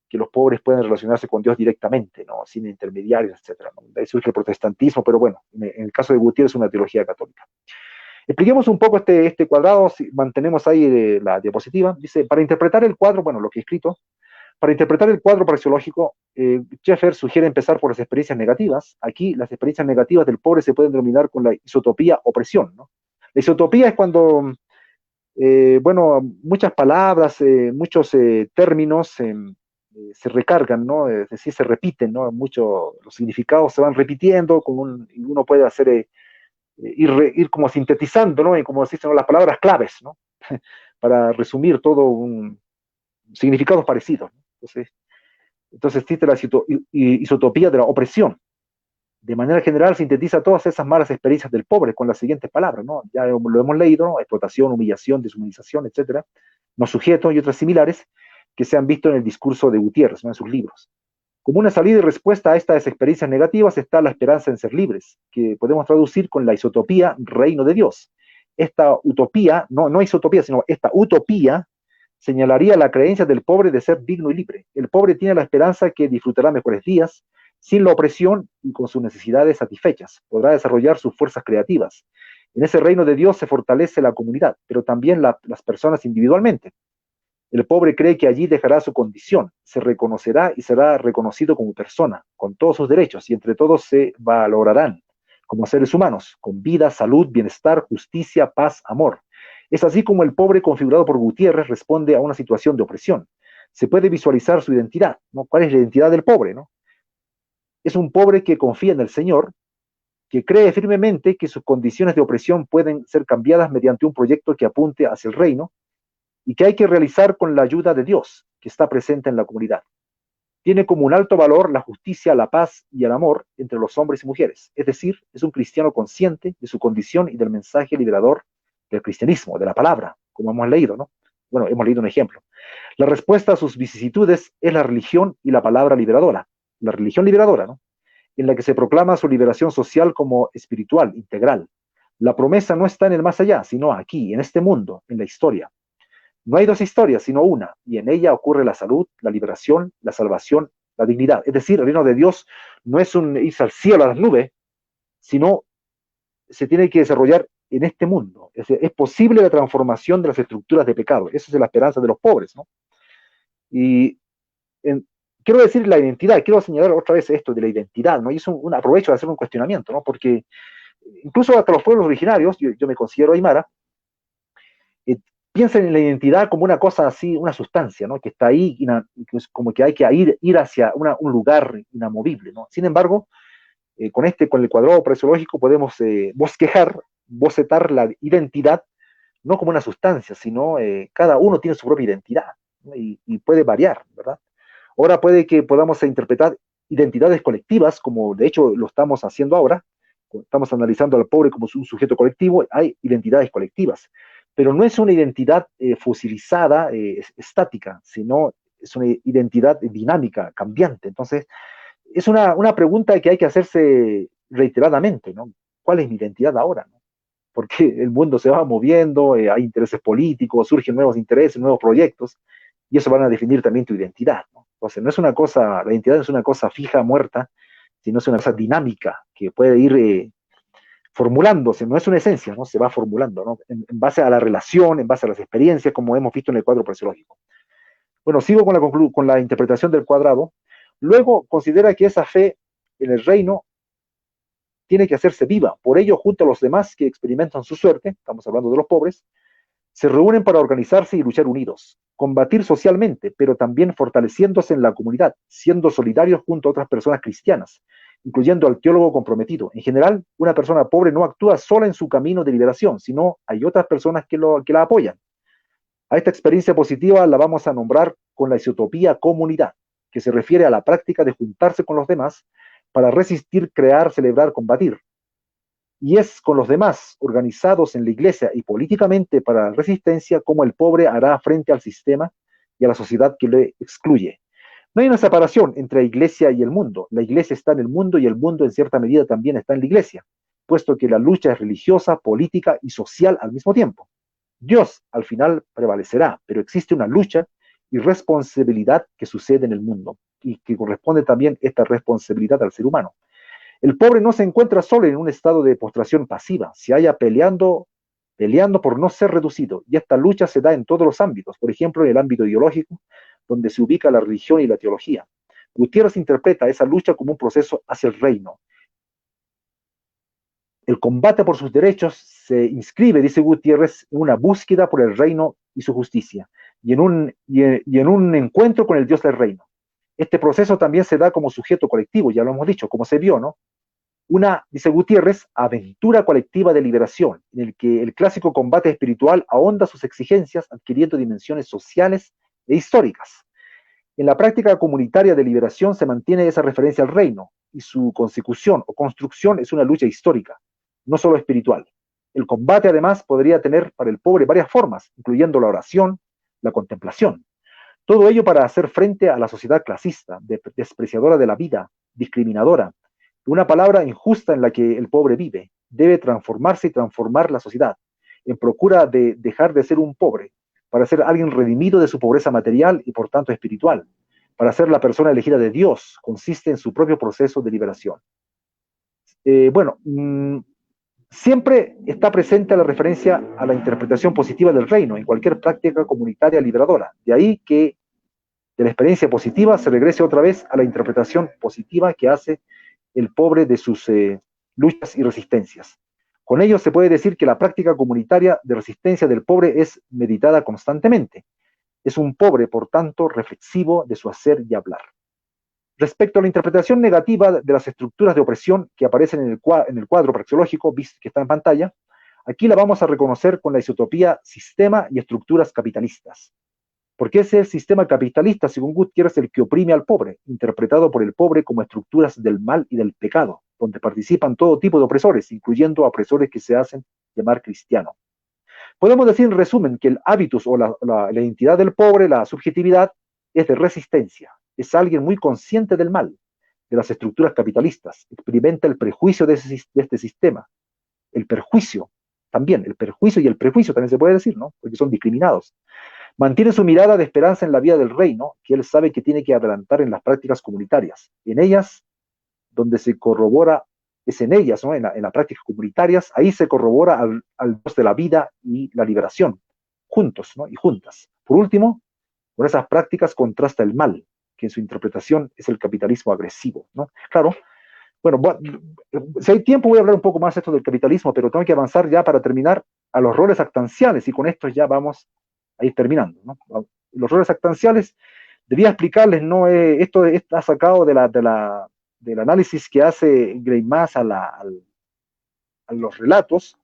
que los pobres pueden relacionarse con Dios directamente, ¿no? Sin intermediarios, etcétera, ¿no? De ahí surge el protestantismo, pero bueno, en el caso de Gutiérrez es una teología católica. Expliquemos un poco este cuadrado, si mantenemos ahí la diapositiva. Dice, para interpretar el cuadro, bueno, lo que he escrito, para interpretar el cuadro praxeológico, Schaeffer sugiere empezar por las experiencias negativas. Aquí las experiencias negativas del pobre se pueden denominar con la isotopía opresión, ¿no? La isotopía es cuando, bueno, muchas palabras, muchos términos se recargan, ¿no? Es decir, se repiten, ¿no? Mucho, los significados se van repitiendo, y uno puede hacer, ir como sintetizando, ¿no? Y como se dicen, ¿no? Las palabras claves, ¿no? Para resumir todo significados parecidos, ¿no? Entonces existe la isotopía de la opresión. De manera general sintetiza todas esas malas experiencias del pobre con las siguientes palabras, ¿no? Ya lo hemos leído, ¿no? Explotación, humillación, deshumanización, etcétera, no sujeto y otras similares que se han visto en el discurso de Gutiérrez, ¿no? En sus libros. Como una salida y respuesta a estas experiencias negativas está la esperanza en ser libres, que podemos traducir con la isotopía reino de Dios. Esta utopía, no isotopía, sino esta utopía señalaría la creencia del pobre de ser digno y libre. El pobre tiene la esperanza que disfrutará mejores días, sin la opresión y con sus necesidades satisfechas. Podrá desarrollar sus fuerzas creativas. En ese reino de Dios se fortalece la comunidad, pero también las personas individualmente. El pobre cree que allí dejará su condición, se reconocerá y será reconocido como persona, con todos sus derechos, y entre todos se valorarán como seres humanos, con vida, salud, bienestar, justicia, paz, amor. Es así como el pobre configurado por Gutiérrez responde a una situación de opresión. Se puede visualizar su identidad, ¿no? ¿Cuál es la identidad del pobre, ¿no? Es un pobre que confía en el Señor, que cree firmemente que sus condiciones de opresión pueden ser cambiadas mediante un proyecto que apunte hacia el reino, y que hay que realizar con la ayuda de Dios, que está presente en la comunidad. Tiene como un alto valor la justicia, la paz y el amor entre los hombres y mujeres. Es decir, es un cristiano consciente de su condición y del mensaje liberador del cristianismo, de la palabra, como hemos leído, ¿no? Bueno, hemos leído un ejemplo. La respuesta a sus vicisitudes es la religión y la palabra liberadora. La religión liberadora, ¿no? En la que se proclama su liberación social como espiritual, integral. La promesa no está en el más allá, sino aquí, en este mundo, en la historia. No hay dos historias, sino una, y en ella ocurre la salud, la liberación, la salvación, la dignidad. Es decir, el reino de Dios no es un irse al cielo, a las nubes, sino se tiene que desarrollar en este mundo. Es posible la transformación de las estructuras de pecado. Esa es la esperanza de los pobres, ¿no? Y en, quiero decir la identidad, quiero señalar otra vez esto de la identidad, ¿no? Y es un aprovecho de hacer un cuestionamiento, ¿no? Porque incluso hasta los pueblos originarios, yo me considero aymara, eh, piensan en la identidad como una cosa así, una sustancia, ¿no? Que está ahí, que es como que hay que ir hacia un lugar inamovible, ¿no? Sin embargo, con el cuadrado prezoológico podemos bocetar la identidad no como una sustancia, sino cada uno tiene su propia identidad, ¿no? Y puede variar, ¿verdad? Ahora puede que podamos interpretar identidades colectivas, como de hecho lo estamos haciendo ahora, estamos analizando al pobre como un sujeto colectivo, hay identidades colectivas, pero no es una identidad fosilizada, estática, sino es una identidad dinámica, cambiante. Entonces, es una pregunta que hay que hacerse reiteradamente, ¿no? ¿Cuál es mi identidad ahora, no? Porque el mundo se va moviendo, hay intereses políticos, surgen nuevos intereses, nuevos proyectos, y eso van a definir también tu identidad, ¿no? Entonces, no es una cosa, la identidad no es una cosa fija, muerta, sino es una cosa dinámica que puede ir formulándose, no es una esencia, ¿no? Se va formulando, ¿no? En base a la relación, en base a las experiencias, como hemos visto en el cuadro praxeológico. Bueno, sigo con la interpretación del cuadrado. Luego considera que esa fe en el reino tiene que hacerse viva. Por ello, junto a los demás que experimentan su suerte, estamos hablando de los pobres, se reúnen para organizarse y luchar unidos, combatir socialmente, pero también fortaleciéndose en la comunidad, siendo solidarios junto a otras personas cristianas, incluyendo al teólogo comprometido. En general, una persona pobre no actúa sola en su camino de liberación, sino hay otras personas que la apoyan. A esta experiencia positiva la vamos a nombrar con la isotopía comunidad, que se refiere a la práctica de juntarse con los demás para resistir, crear, celebrar, combatir. Y es con los demás organizados en la iglesia y políticamente para la resistencia como el pobre hará frente al sistema y a la sociedad que le excluye. No hay una separación entre la iglesia y el mundo. La iglesia está en el mundo y el mundo en cierta medida también está en la iglesia, puesto que la lucha es religiosa, política y social al mismo tiempo. Dios al final prevalecerá, pero existe una lucha y responsabilidad que sucede en el mundo y que corresponde también esta responsabilidad al ser humano. El pobre no se encuentra solo en un estado de postración pasiva, se halla peleando por no ser reducido, y esta lucha se da en todos los ámbitos, por ejemplo, en el ámbito ideológico, donde se ubica la religión y la teología. Gutiérrez interpreta esa lucha como un proceso hacia el reino. El combate por sus derechos se inscribe, dice Gutiérrez, en una búsqueda por el reino y su justicia, y en un encuentro con el Dios del reino. Este proceso también se da como sujeto colectivo, ya lo hemos dicho, como se vio, ¿no? Una, dice Gutiérrez, aventura colectiva de liberación, en el que el clásico combate espiritual ahonda sus exigencias, adquiriendo dimensiones sociales e históricas. En la práctica comunitaria de liberación se mantiene esa referencia al reino, y su consecución o construcción es una lucha histórica, no solo espiritual. El combate, además, podría tener para el pobre varias formas, incluyendo la oración, la contemplación. Todo ello para hacer frente a la sociedad clasista, despreciadora de la vida, discriminadora, una palabra injusta en la que el pobre vive. Debe transformarse y transformar la sociedad, en procura de dejar de ser un pobre, para ser alguien redimido de su pobreza material y por tanto espiritual. Para ser la persona elegida de Dios, consiste en su propio proceso de liberación. Bueno, siempre está presente la referencia a la interpretación positiva del reino en cualquier práctica comunitaria liberadora. De ahí que de la experiencia positiva se regrese otra vez a la interpretación positiva que hace el pobre de sus luchas y resistencias. Con ello se puede decir que la práctica comunitaria de resistencia del pobre es meditada constantemente. Es un pobre, por tanto, reflexivo de su hacer y hablar. Respecto a la interpretación negativa de las estructuras de opresión que aparecen en el cuadro praxeológico que está en pantalla, aquí la vamos a reconocer con la isotopía sistema y estructuras capitalistas. Porque ese sistema capitalista, según Gutiérrez, es el que oprime al pobre, interpretado por el pobre como estructuras del mal y del pecado, donde participan todo tipo de opresores, incluyendo opresores que se hacen llamar cristianos. Podemos decir en resumen que el hábitus o la identidad del pobre, la subjetividad, es de resistencia. Es alguien muy consciente del mal, de las estructuras capitalistas. Experimenta el prejuicio de este sistema. El perjuicio también, el perjuicio y el prejuicio también se puede decir, ¿no? Porque son discriminados. Mantiene su mirada de esperanza en la vida del reino, que él sabe que tiene que adelantar en las prácticas comunitarias. En ellas, donde se corrobora, es en ellas, ¿no? En las prácticas comunitarias, ahí se corrobora al Dios de la vida y la liberación, juntos, ¿no? Y juntas. Por último, con esas prácticas contrasta el mal, que en su interpretación es el capitalismo agresivo, ¿no? Claro, bueno, si hay tiempo voy a hablar un poco más de esto del capitalismo, pero tengo que avanzar ya para terminar a los roles actanciales y con esto ya vamos a ir terminando, ¿no? Los roles actanciales, debía explicarles, ¿no? Esto está sacado del análisis que hace Greimas a los relatos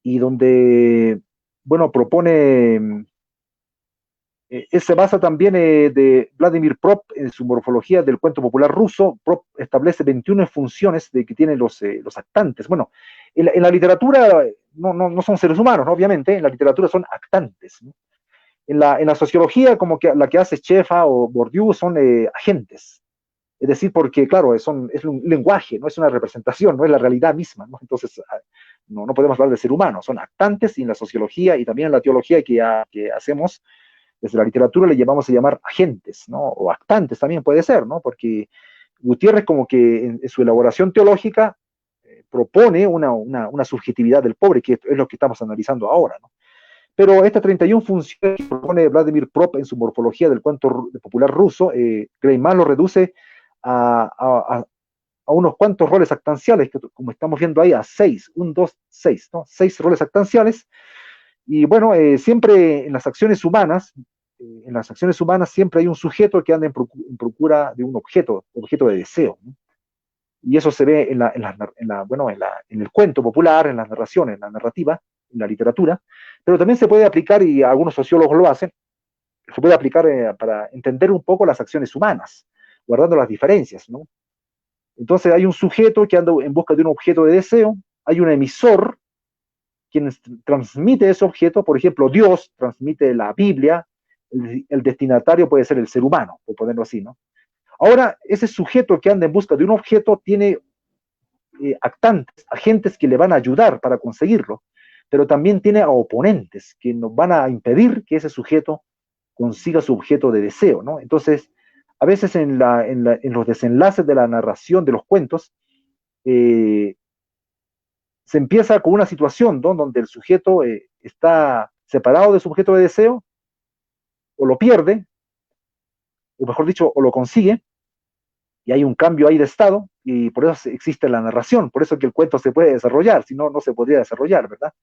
y donde, bueno, propone Se basa también de Vladimir Prop en su morfología del cuento popular ruso. Prop establece 21 funciones de que tienen los actantes. Bueno, en la literatura no son seres humanos, ¿no? Obviamente, en la literatura son actantes, ¿no? En la sociología, como que la que hace Chefa o Bourdieu, son agentes. Es decir, porque, claro, es un lenguaje, no es una representación, no es la realidad misma, ¿no? Entonces, no podemos hablar de ser humano, son actantes, y en la sociología y también en la teología que hacemos desde la literatura le llevamos a llamar agentes, ¿no? O actantes también puede ser, ¿no? Porque Gutiérrez, como que en su elaboración teológica, propone una subjetividad del pobre, que es lo que estamos analizando ahora, ¿no? Pero estas 31 funciones que propone Vladimir Prop en su morfología del cuento popular ruso, Greiman lo reduce a, a, a unos cuantos roles actanciales, que como estamos viendo ahí, a 6, 1, 2, 6, ¿no? 6 roles actanciales. Y bueno, siempre en las acciones humanas siempre hay un sujeto que anda en procura de un objeto de deseo, ¿no? Y eso se ve en el cuento popular, en las narraciones, en la narrativa, en la literatura, pero también se puede aplicar, y algunos sociólogos lo hacen, se puede aplicar para entender un poco las acciones humanas, guardando las diferencias, ¿no? Entonces hay un sujeto que anda en busca de un objeto de deseo, hay un emisor quien transmite ese objeto, por ejemplo, Dios transmite la Biblia, el destinatario puede ser el ser humano, por ponerlo así, ¿no? Ahora, ese sujeto que anda en busca de un objeto tiene actantes, agentes que le van a ayudar para conseguirlo, pero también tiene a oponentes que nos van a impedir que ese sujeto consiga su objeto de deseo, ¿no? Entonces, a veces en los desenlaces de la narración de los cuentos, eh, se empieza con una situación, ¿no? Donde el sujeto está separado de su objeto de deseo, o lo pierde, o mejor dicho, o lo consigue, y hay un cambio ahí de estado, y por eso existe la narración, por eso que el cuento se puede desarrollar, si no, no se podría desarrollar, ¿verdad?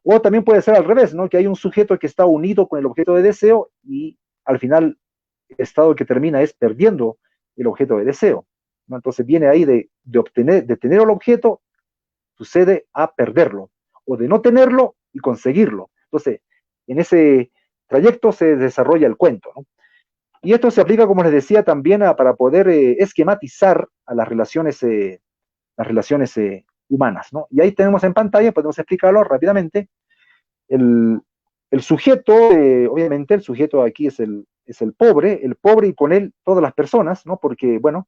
O también puede ser al revés, ¿no? Que hay un sujeto que está unido con el objeto de deseo, y al final el estado que termina es perdiendo el objeto de deseo, ¿no? Entonces viene ahí de tener el objeto, sucede a perderlo, o de no tenerlo y conseguirlo. Entonces, en ese trayecto se desarrolla el cuento, ¿no? Y esto se aplica, como les decía, también para poder esquematizar a las relaciones humanas, ¿no? Y ahí tenemos en pantalla, podemos explicarlo rápidamente, el, el sujeto, obviamente el sujeto aquí es el pobre y con él todas las personas, ¿no? Porque, bueno,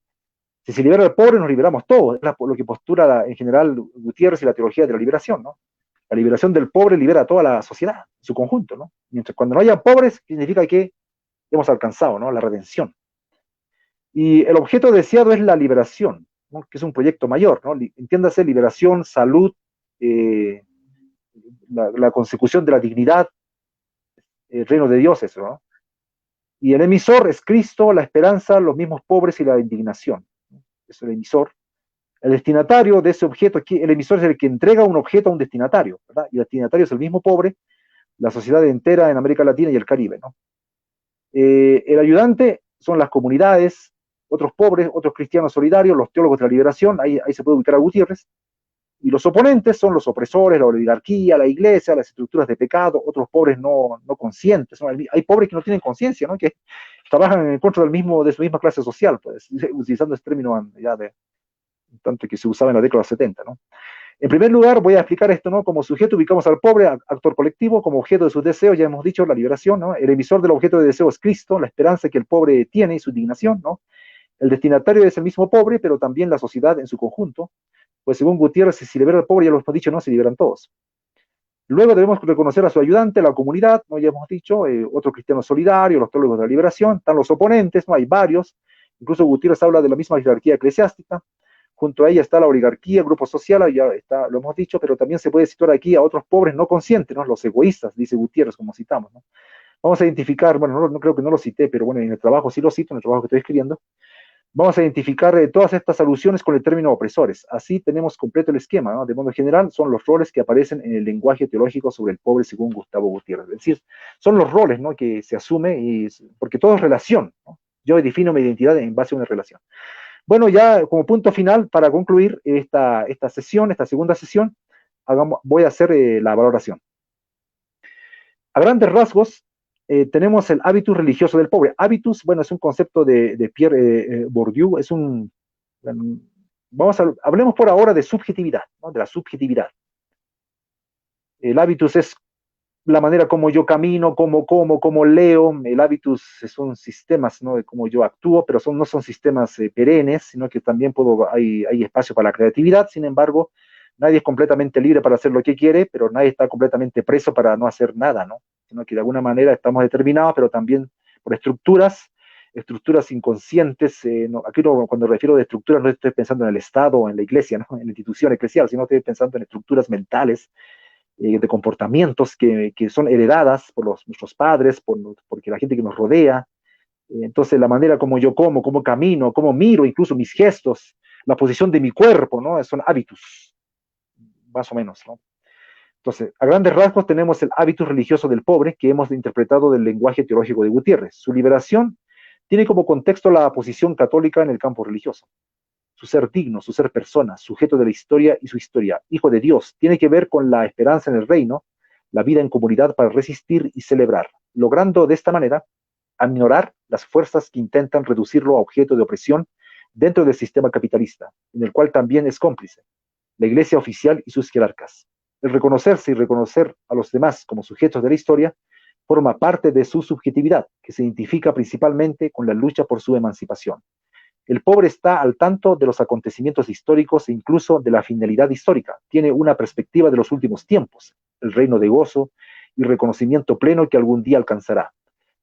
si se libera al pobre, nos liberamos todos, es lo que postula en general Gutiérrez y la teología de la liberación, ¿no? La liberación del pobre libera a toda la sociedad, en su conjunto, ¿no? Mientras cuando no haya pobres, significa que hemos alcanzado, ¿no? La redención. Y el objeto deseado es la liberación, ¿no? Que es un proyecto mayor, ¿no? Entiéndase, liberación, salud, eh, la consecución de la dignidad, el reino de Dios, eso, ¿no? Y el emisor es Cristo, la esperanza, los mismos pobres y la indignación. Es el emisor. El destinatario de ese objeto, el emisor es el que entrega un objeto a un destinatario, ¿verdad? Y el destinatario es el mismo pobre, la sociedad entera en América Latina y el Caribe, ¿no? El ayudante son las comunidades, otros pobres, otros cristianos solidarios, los teólogos de la liberación, ahí se puede ubicar a Gutiérrez, y los oponentes son los opresores, la oligarquía, la iglesia, las estructuras de pecado, otros pobres no conscientes, ¿no? Hay pobres que no tienen conciencia, ¿no? Que trabajan en contra de su misma clase social, pues, utilizando este término ya de tanto que se usaba en la década de los 70, ¿no? En primer lugar, voy a explicar esto, ¿no? Como sujeto ubicamos al pobre, actor colectivo, como objeto de sus deseos, ya hemos dicho, la liberación, ¿no? El emisor del objeto de deseo es Cristo, la esperanza que el pobre tiene y su indignación, ¿no? El destinatario es el mismo pobre, pero también la sociedad en su conjunto, pues según Gutiérrez, si se libera al pobre, ya lo hemos dicho, no, se liberan todos. Luego debemos reconocer a su ayudante, la comunidad, ¿no? Ya hemos dicho, otro cristiano solidario, los teólogos de la liberación, están los oponentes, ¿no? Hay varios, incluso Gutiérrez habla de la misma jerarquía eclesiástica, junto a ella está la oligarquía, el grupo social, ya está, lo hemos dicho, pero también se puede situar aquí a otros pobres no conscientes, ¿no? Los egoístas, dice Gutiérrez, como citamos, ¿no? Vamos a identificar, bueno, no creo que no lo cité, pero bueno, en el trabajo sí lo cito, en el trabajo que estoy escribiendo, vamos a identificar todas estas alusiones con el término opresores. Así tenemos completo el esquema, ¿no? De modo general, son los roles que aparecen en el lenguaje teológico sobre el pobre según Gustavo Gutiérrez. Es decir, son los roles, ¿no? Que se asume, porque todo es relación, ¿no? Yo defino mi identidad en base a una relación. Bueno, ya como punto final, para concluir esta sesión, esta segunda sesión, voy a hacer la valoración. A grandes rasgos, tenemos el hábitus religioso del pobre. Hábitus, bueno, es un concepto de Pierre Bourdieu, es un, bueno, hablemos por ahora de subjetividad, ¿no? De la subjetividad. El hábitus es la manera como yo camino, cómo leo. El hábitus son sistemas, ¿no? De cómo yo actúo, pero no son sistemas perennes, sino que también hay espacio para la creatividad. Sin embargo, nadie es completamente libre para hacer lo que quiere, pero nadie está completamente preso para no hacer nada, ¿no? Sino que de alguna manera estamos determinados, pero también por estructuras inconscientes. Aquí cuando refiero de estructuras no estoy pensando en el Estado o en la iglesia, ¿no? En la institución eclesial, sino estoy pensando en estructuras mentales, de comportamientos que son heredadas por nuestros padres, porque la gente que nos rodea. Entonces, la manera como yo como, cómo camino, cómo miro, incluso mis gestos, la posición de mi cuerpo, ¿no? Son hábitos, más o menos, ¿no? Entonces, a grandes rasgos tenemos el hábitus religioso del pobre que hemos interpretado del lenguaje teológico de Gutiérrez. Su liberación tiene como contexto la posición católica en el campo religioso. Su ser digno, su ser persona, sujeto de la historia y su historia, hijo de Dios, tiene que ver con la esperanza en el reino, la vida en comunidad para resistir y celebrar, logrando de esta manera aminorar las fuerzas que intentan reducirlo a objeto de opresión dentro del sistema capitalista, en el cual también es cómplice, la iglesia oficial y sus jerarcas. El reconocerse y reconocer a los demás como sujetos de la historia forma parte de su subjetividad, que se identifica principalmente con la lucha por su emancipación. El pobre está al tanto de los acontecimientos históricos e incluso de la finalidad histórica. Tiene una perspectiva de los últimos tiempos, el reino de gozo y reconocimiento pleno que algún día alcanzará.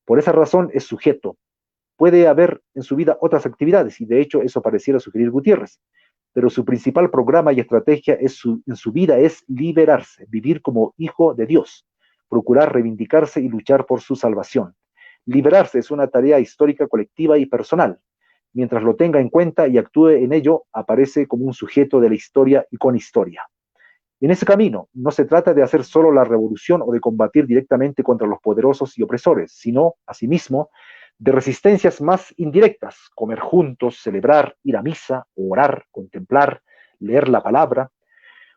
Por esa razón es sujeto. Puede haber en su vida otras actividades, y de hecho eso pareciera sugerir Gutiérrez, pero su principal programa y estrategia en su vida es liberarse, vivir como hijo de Dios, procurar reivindicarse y luchar por su salvación. Liberarse es una tarea histórica, colectiva y personal. Mientras lo tenga en cuenta y actúe en ello, aparece como un sujeto de la historia y con historia. En ese camino, no se trata de hacer solo la revolución o de combatir directamente contra los poderosos y opresores, sino, asimismo, de resistencias más indirectas, comer juntos, celebrar, ir a misa, orar, contemplar, leer la palabra.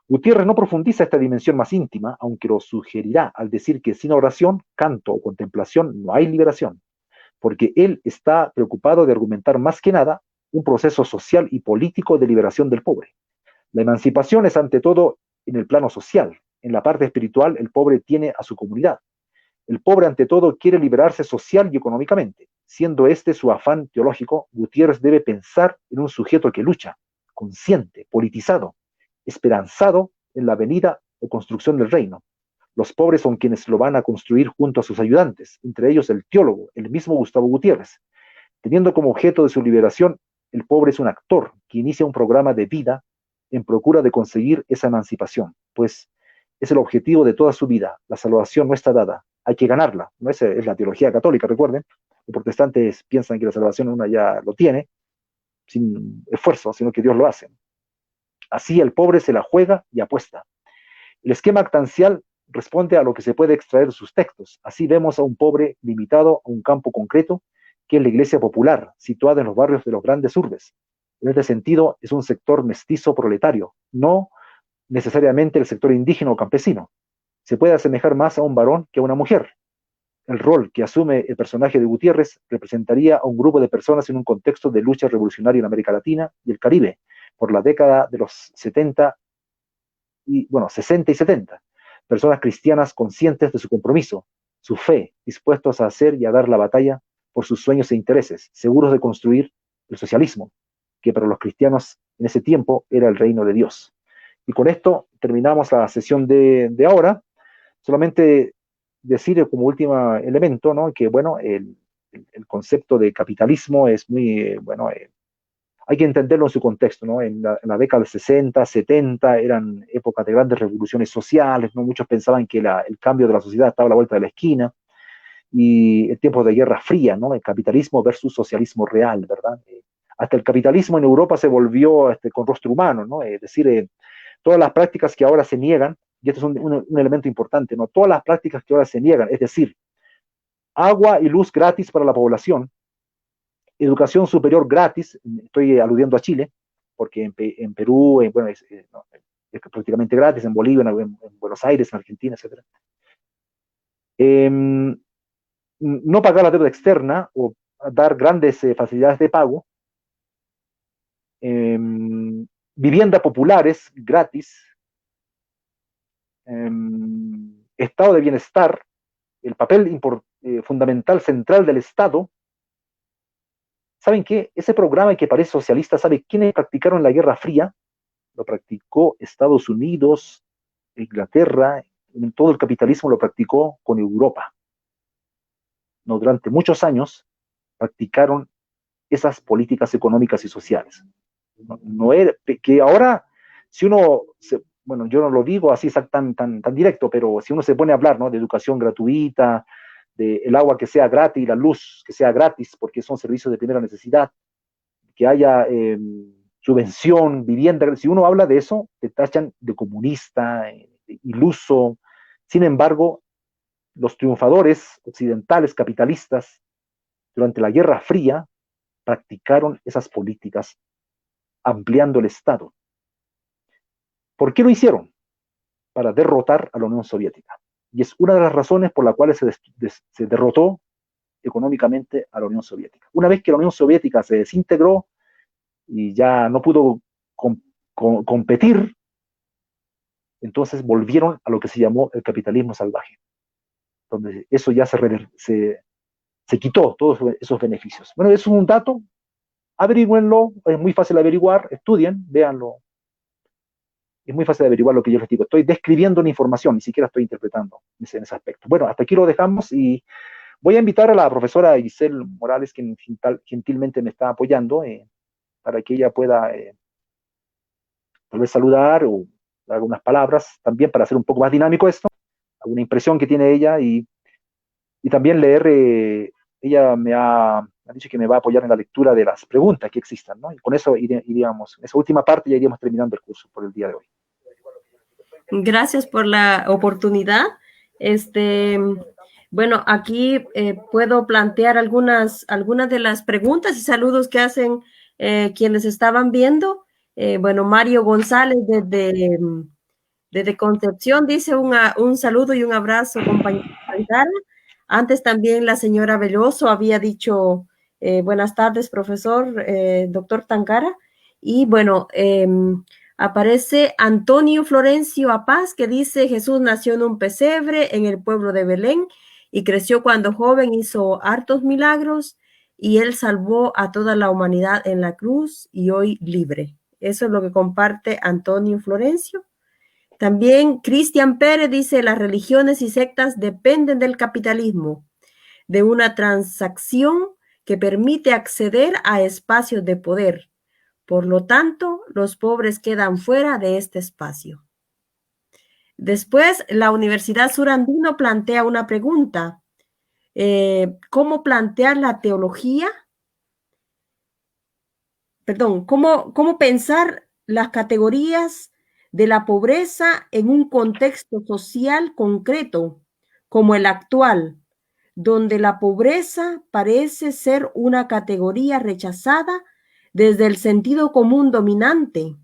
Gutiérrez no profundiza esta dimensión más íntima, aunque lo sugerirá al decir que sin oración, canto o contemplación no hay liberación, porque él está preocupado de argumentar más que nada un proceso social y político de liberación del pobre. La emancipación es ante todo en el plano social. En la parte espiritual, el pobre tiene a su comunidad. El pobre ante todo quiere liberarse social y económicamente. Siendo este su afán teológico, Gutiérrez debe pensar en un sujeto que lucha, consciente, politizado, esperanzado en la venida o construcción del reino. Los pobres son quienes lo van a construir junto a sus ayudantes, entre ellos el teólogo, el mismo Gustavo Gutiérrez. Teniendo como objeto de su liberación, el pobre es un actor que inicia un programa de vida en procura de conseguir esa emancipación, pues es el objetivo de toda su vida. La salvación no está dada, hay que ganarla. ¿No? Esa es la teología católica, recuerden. Los protestantes piensan que la salvación una ya lo tiene, sin esfuerzo, sino que Dios lo hace. Así el pobre se la juega y apuesta. El esquema actancial responde a lo que se puede extraer de sus textos. Así vemos a un pobre limitado a un campo concreto, que es la iglesia popular, situada en los barrios de los grandes urbes. En este sentido, es un sector mestizo proletario, no necesariamente el sector indígena o campesino. Se puede asemejar más a un varón que a una mujer. El rol que asume el personaje de Gutiérrez representaría a un grupo de personas en un contexto de lucha revolucionaria en América Latina y el Caribe, por la década de los 70 60 y 70. Personas cristianas conscientes de su compromiso, su fe, dispuestos a hacer y a dar la batalla por sus sueños e intereses, seguros de construir el socialismo, que para los cristianos en ese tiempo era el reino de Dios. Y con esto terminamos la sesión de ahora. Solamente decir como último elemento, ¿no? Que bueno, el concepto de capitalismo es muy, bueno, hay que entenderlo en su contexto, ¿no? En la década del 60, 70 eran épocas de grandes revoluciones sociales, ¿no? Muchos pensaban que el cambio de la sociedad estaba a la vuelta de la esquina, y el tiempo de Guerra Fría, ¿no? El capitalismo versus socialismo real, ¿verdad? Hasta el capitalismo en Europa se volvió con rostro humano, ¿no? Es decir, todas las prácticas que ahora se niegan, y esto es un elemento importante, ¿no? Todas las prácticas que ahora se niegan, es decir, agua y luz gratis para la población, educación superior gratis, estoy aludiendo a Chile, porque en Perú, bueno, no, es prácticamente gratis, en Bolivia, en Buenos Aires, en Argentina, etc. no pagar la deuda externa o dar grandes facilidades de pago, viviendas populares gratis, estado de bienestar, el papel fundamental central del Estado. ¿Saben qué? Ese programa que parece socialista, ¿sabe quiénes practicaron la Guerra Fría? Lo practicó Estados Unidos, Inglaterra, en todo el capitalismo lo practicó con Europa. No, durante muchos años practicaron esas políticas económicas y sociales. No era, que ahora, si uno, bueno, yo no lo digo así tan directo, pero si uno se pone a hablar, ¿no?, de educación gratuita, de el agua que sea gratis, la luz que sea gratis, porque son servicios de primera necesidad, que haya subvención, vivienda, si uno habla de eso, te tachan de comunista, de iluso. Sin embargo, los triunfadores occidentales, capitalistas, durante la Guerra Fría, practicaron esas políticas ampliando el Estado. ¿Por qué lo hicieron? Para derrotar a la Unión Soviética. Y es una de las razones por las cuales se derrotó económicamente a la Unión Soviética. Una vez que la Unión Soviética se desintegró y ya no pudo competir, entonces volvieron a lo que se llamó el capitalismo salvaje, donde eso ya se quitó, todos esos beneficios. Bueno, eso es un dato, averigüenlo, es muy fácil averiguar, estudien, véanlo. Es muy fácil de averiguar lo que yo les digo. Estoy describiendo una información, ni siquiera estoy interpretando en ese aspecto. Bueno, hasta aquí lo dejamos y voy a invitar a la profesora Giselle Morales, quien gentilmente me está apoyando, para que ella pueda tal vez saludar o dar algunas palabras, también para hacer un poco más dinámico esto, alguna impresión que tiene ella y también leer, ella me ha dicho que me va a apoyar en la lectura de las preguntas que existan, ¿no? Y con eso iríamos, esa última parte ya iríamos terminando el curso por el día de hoy. Gracias por la oportunidad. Bueno, aquí puedo plantear algunas de las preguntas y saludos que hacen quienes estaban viendo. Bueno, Mario González desde Concepción dice un saludo y un abrazo, compañera Tangara. Antes también la señora Veloso había dicho buenas tardes, profesor, doctor Tangara. Y bueno, aparece Antonio Florencio Apaz, que dice, Jesús nació en un pesebre en el pueblo de Belén y creció cuando joven, hizo hartos milagros y él salvó a toda la humanidad en la cruz y hoy libre. Eso es lo que comparte Antonio Florencio. También Cristian Pérez dice, las religiones y sectas dependen del capitalismo, de una transacción que permite acceder a espacios de poder. Por lo tanto, los pobres quedan fuera de este espacio. Después, la Universidad Surandino plantea una pregunta. ¿Cómo plantear la teología? Perdón, ¿cómo pensar las categorías de la pobreza en un contexto social concreto como el actual, donde la pobreza parece ser una categoría rechazada desde el sentido común dominante?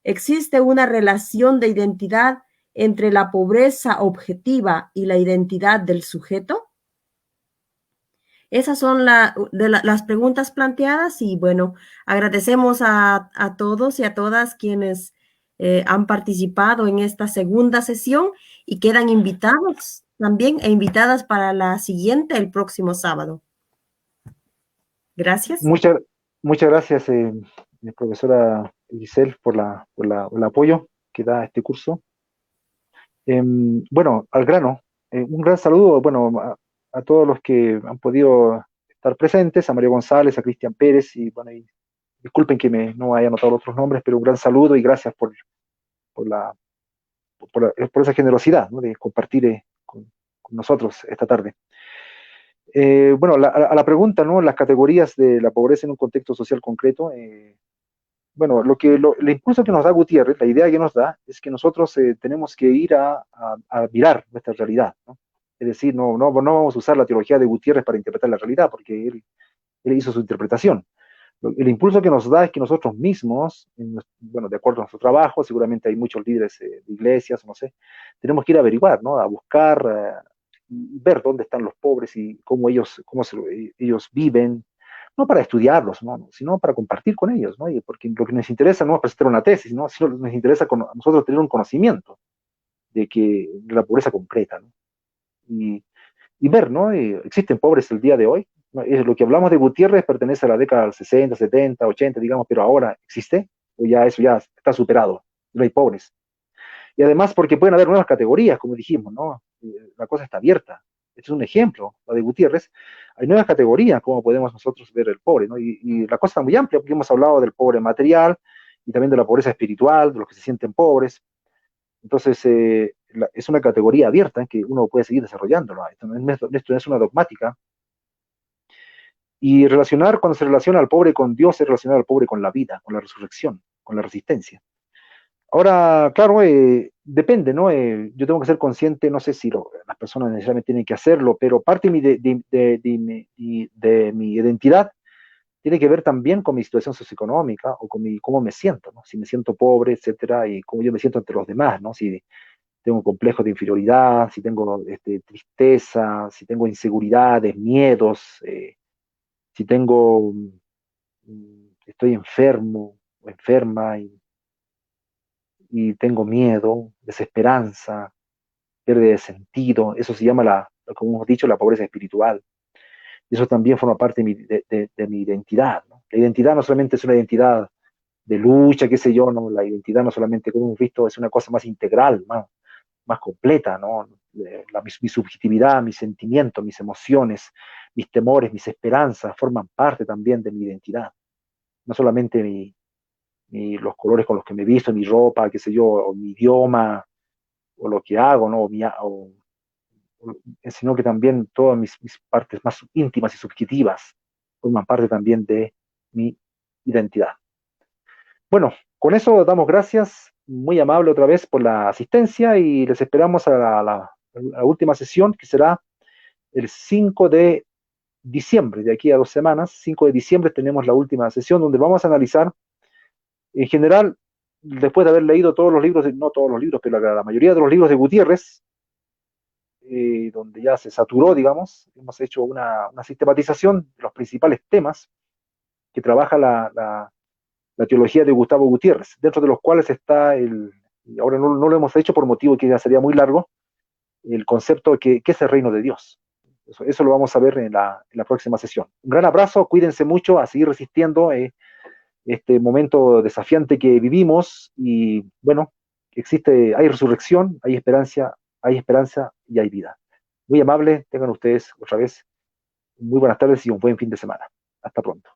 ¿Existe una relación de identidad entre la pobreza objetiva y la identidad del sujeto? Esas son las preguntas planteadas y bueno, agradecemos a todos y a todas quienes han participado en esta segunda sesión y quedan invitados también e invitadas para la siguiente el próximo sábado. Gracias. Muchas gracias, profesora Giselle, por el apoyo que da a este curso. Bueno, al grano, un gran saludo, bueno, a todos los que han podido estar presentes, a María González, a Cristian Pérez, y bueno, y disculpen que no haya anotado otros nombres, pero un gran saludo y gracias por esa generosidad, ¿no?, de compartir con nosotros esta tarde. Bueno, a la pregunta, ¿no?, las categorías de la pobreza en un contexto social concreto, bueno, el impulso que nos da Gutiérrez, la idea que nos da, es que nosotros tenemos que ir a mirar nuestra realidad, ¿no? Es decir, no vamos a usar la teología de Gutiérrez para interpretar la realidad, porque él hizo su interpretación. El impulso que nos da es que nosotros mismos, bueno, de acuerdo a nuestro trabajo, seguramente hay muchos líderes de iglesias, no sé, tenemos que ir a averiguar, ¿no?, a buscar ver dónde están los pobres y cómo ellos viven, no para estudiarlos, ¿no? Sino para compartir con ellos, ¿no? Y porque lo que nos interesa no es presentar una tesis, ¿no? Sino nos interesa a nosotros tener un conocimiento de la pobreza concreta, ¿no? Y ver, ¿no? Existen pobres el día de hoy. ¿No? Lo que hablamos de Gutiérrez pertenece a la década del 60, 70, 80, digamos, pero ahora existe, o ya eso ya está superado, no hay pobres. Y además porque pueden haber nuevas categorías, como dijimos, ¿no? La cosa está abierta. Este es un ejemplo, la de Gutiérrez. Hay nuevas categorías, como podemos nosotros ver el pobre, ¿no? Y la cosa está muy amplia, porque hemos hablado del pobre material y también de la pobreza espiritual, de los que se sienten pobres. Entonces, es una categoría abierta en que uno puede seguir desarrollándola. Esto no es una dogmática. Y relacionar, cuando se relaciona al pobre con Dios, es relacionar al pobre con la vida, con la resurrección, con la resistencia. Ahora, claro, depende, ¿no? Yo tengo que ser consciente, no sé si las personas necesariamente tienen que hacerlo, pero parte de mi identidad tiene que ver también con mi situación socioeconómica o con cómo me siento, ¿no? Si me siento pobre, etcétera, y cómo yo me siento entre los demás, ¿no? Si tengo complejos de inferioridad, si tengo tristeza, si tengo inseguridades, miedos, si tengo, estoy enfermo o enferma y tengo miedo, desesperanza, pérdida de sentido, eso se llama, como hemos dicho, la pobreza espiritual. Y eso también forma parte de mi identidad, ¿no? La identidad no solamente es una identidad de lucha, qué sé yo, ¿no? La identidad no solamente, como hemos visto, es una cosa más integral, más completa, ¿no? Mi subjetividad, mis sentimientos, mis emociones, mis temores, mis esperanzas forman parte también de mi identidad. No solamente los colores con los que me visto, mi ropa, qué sé yo, o mi idioma, o lo que hago, ¿no? Sino que también todas mis partes más íntimas y subjetivas forman parte también de mi identidad. Bueno, con eso damos gracias, muy amable otra vez por la asistencia y les esperamos a la última sesión que será el 5 de diciembre, de aquí a 2 semanas. 5 de diciembre tenemos la última sesión donde vamos a analizar, en general, después de haber leído todos los libros, no todos los libros, pero la mayoría de los libros de Gutiérrez, donde ya se saturó, digamos, hemos hecho una sistematización de los principales temas que trabaja la teología de Gustavo Gutiérrez, dentro de los cuales está y ahora no lo hemos hecho por motivo que ya sería muy largo, el concepto de qué es el reino de Dios. Eso lo vamos a ver en la próxima sesión. Un gran abrazo, cuídense mucho, a seguir resistiendo este momento desafiante que vivimos y bueno, hay resurrección, hay esperanza y hay vida. Muy amable, tengan ustedes otra vez muy buenas tardes y un buen fin de semana. Hasta pronto.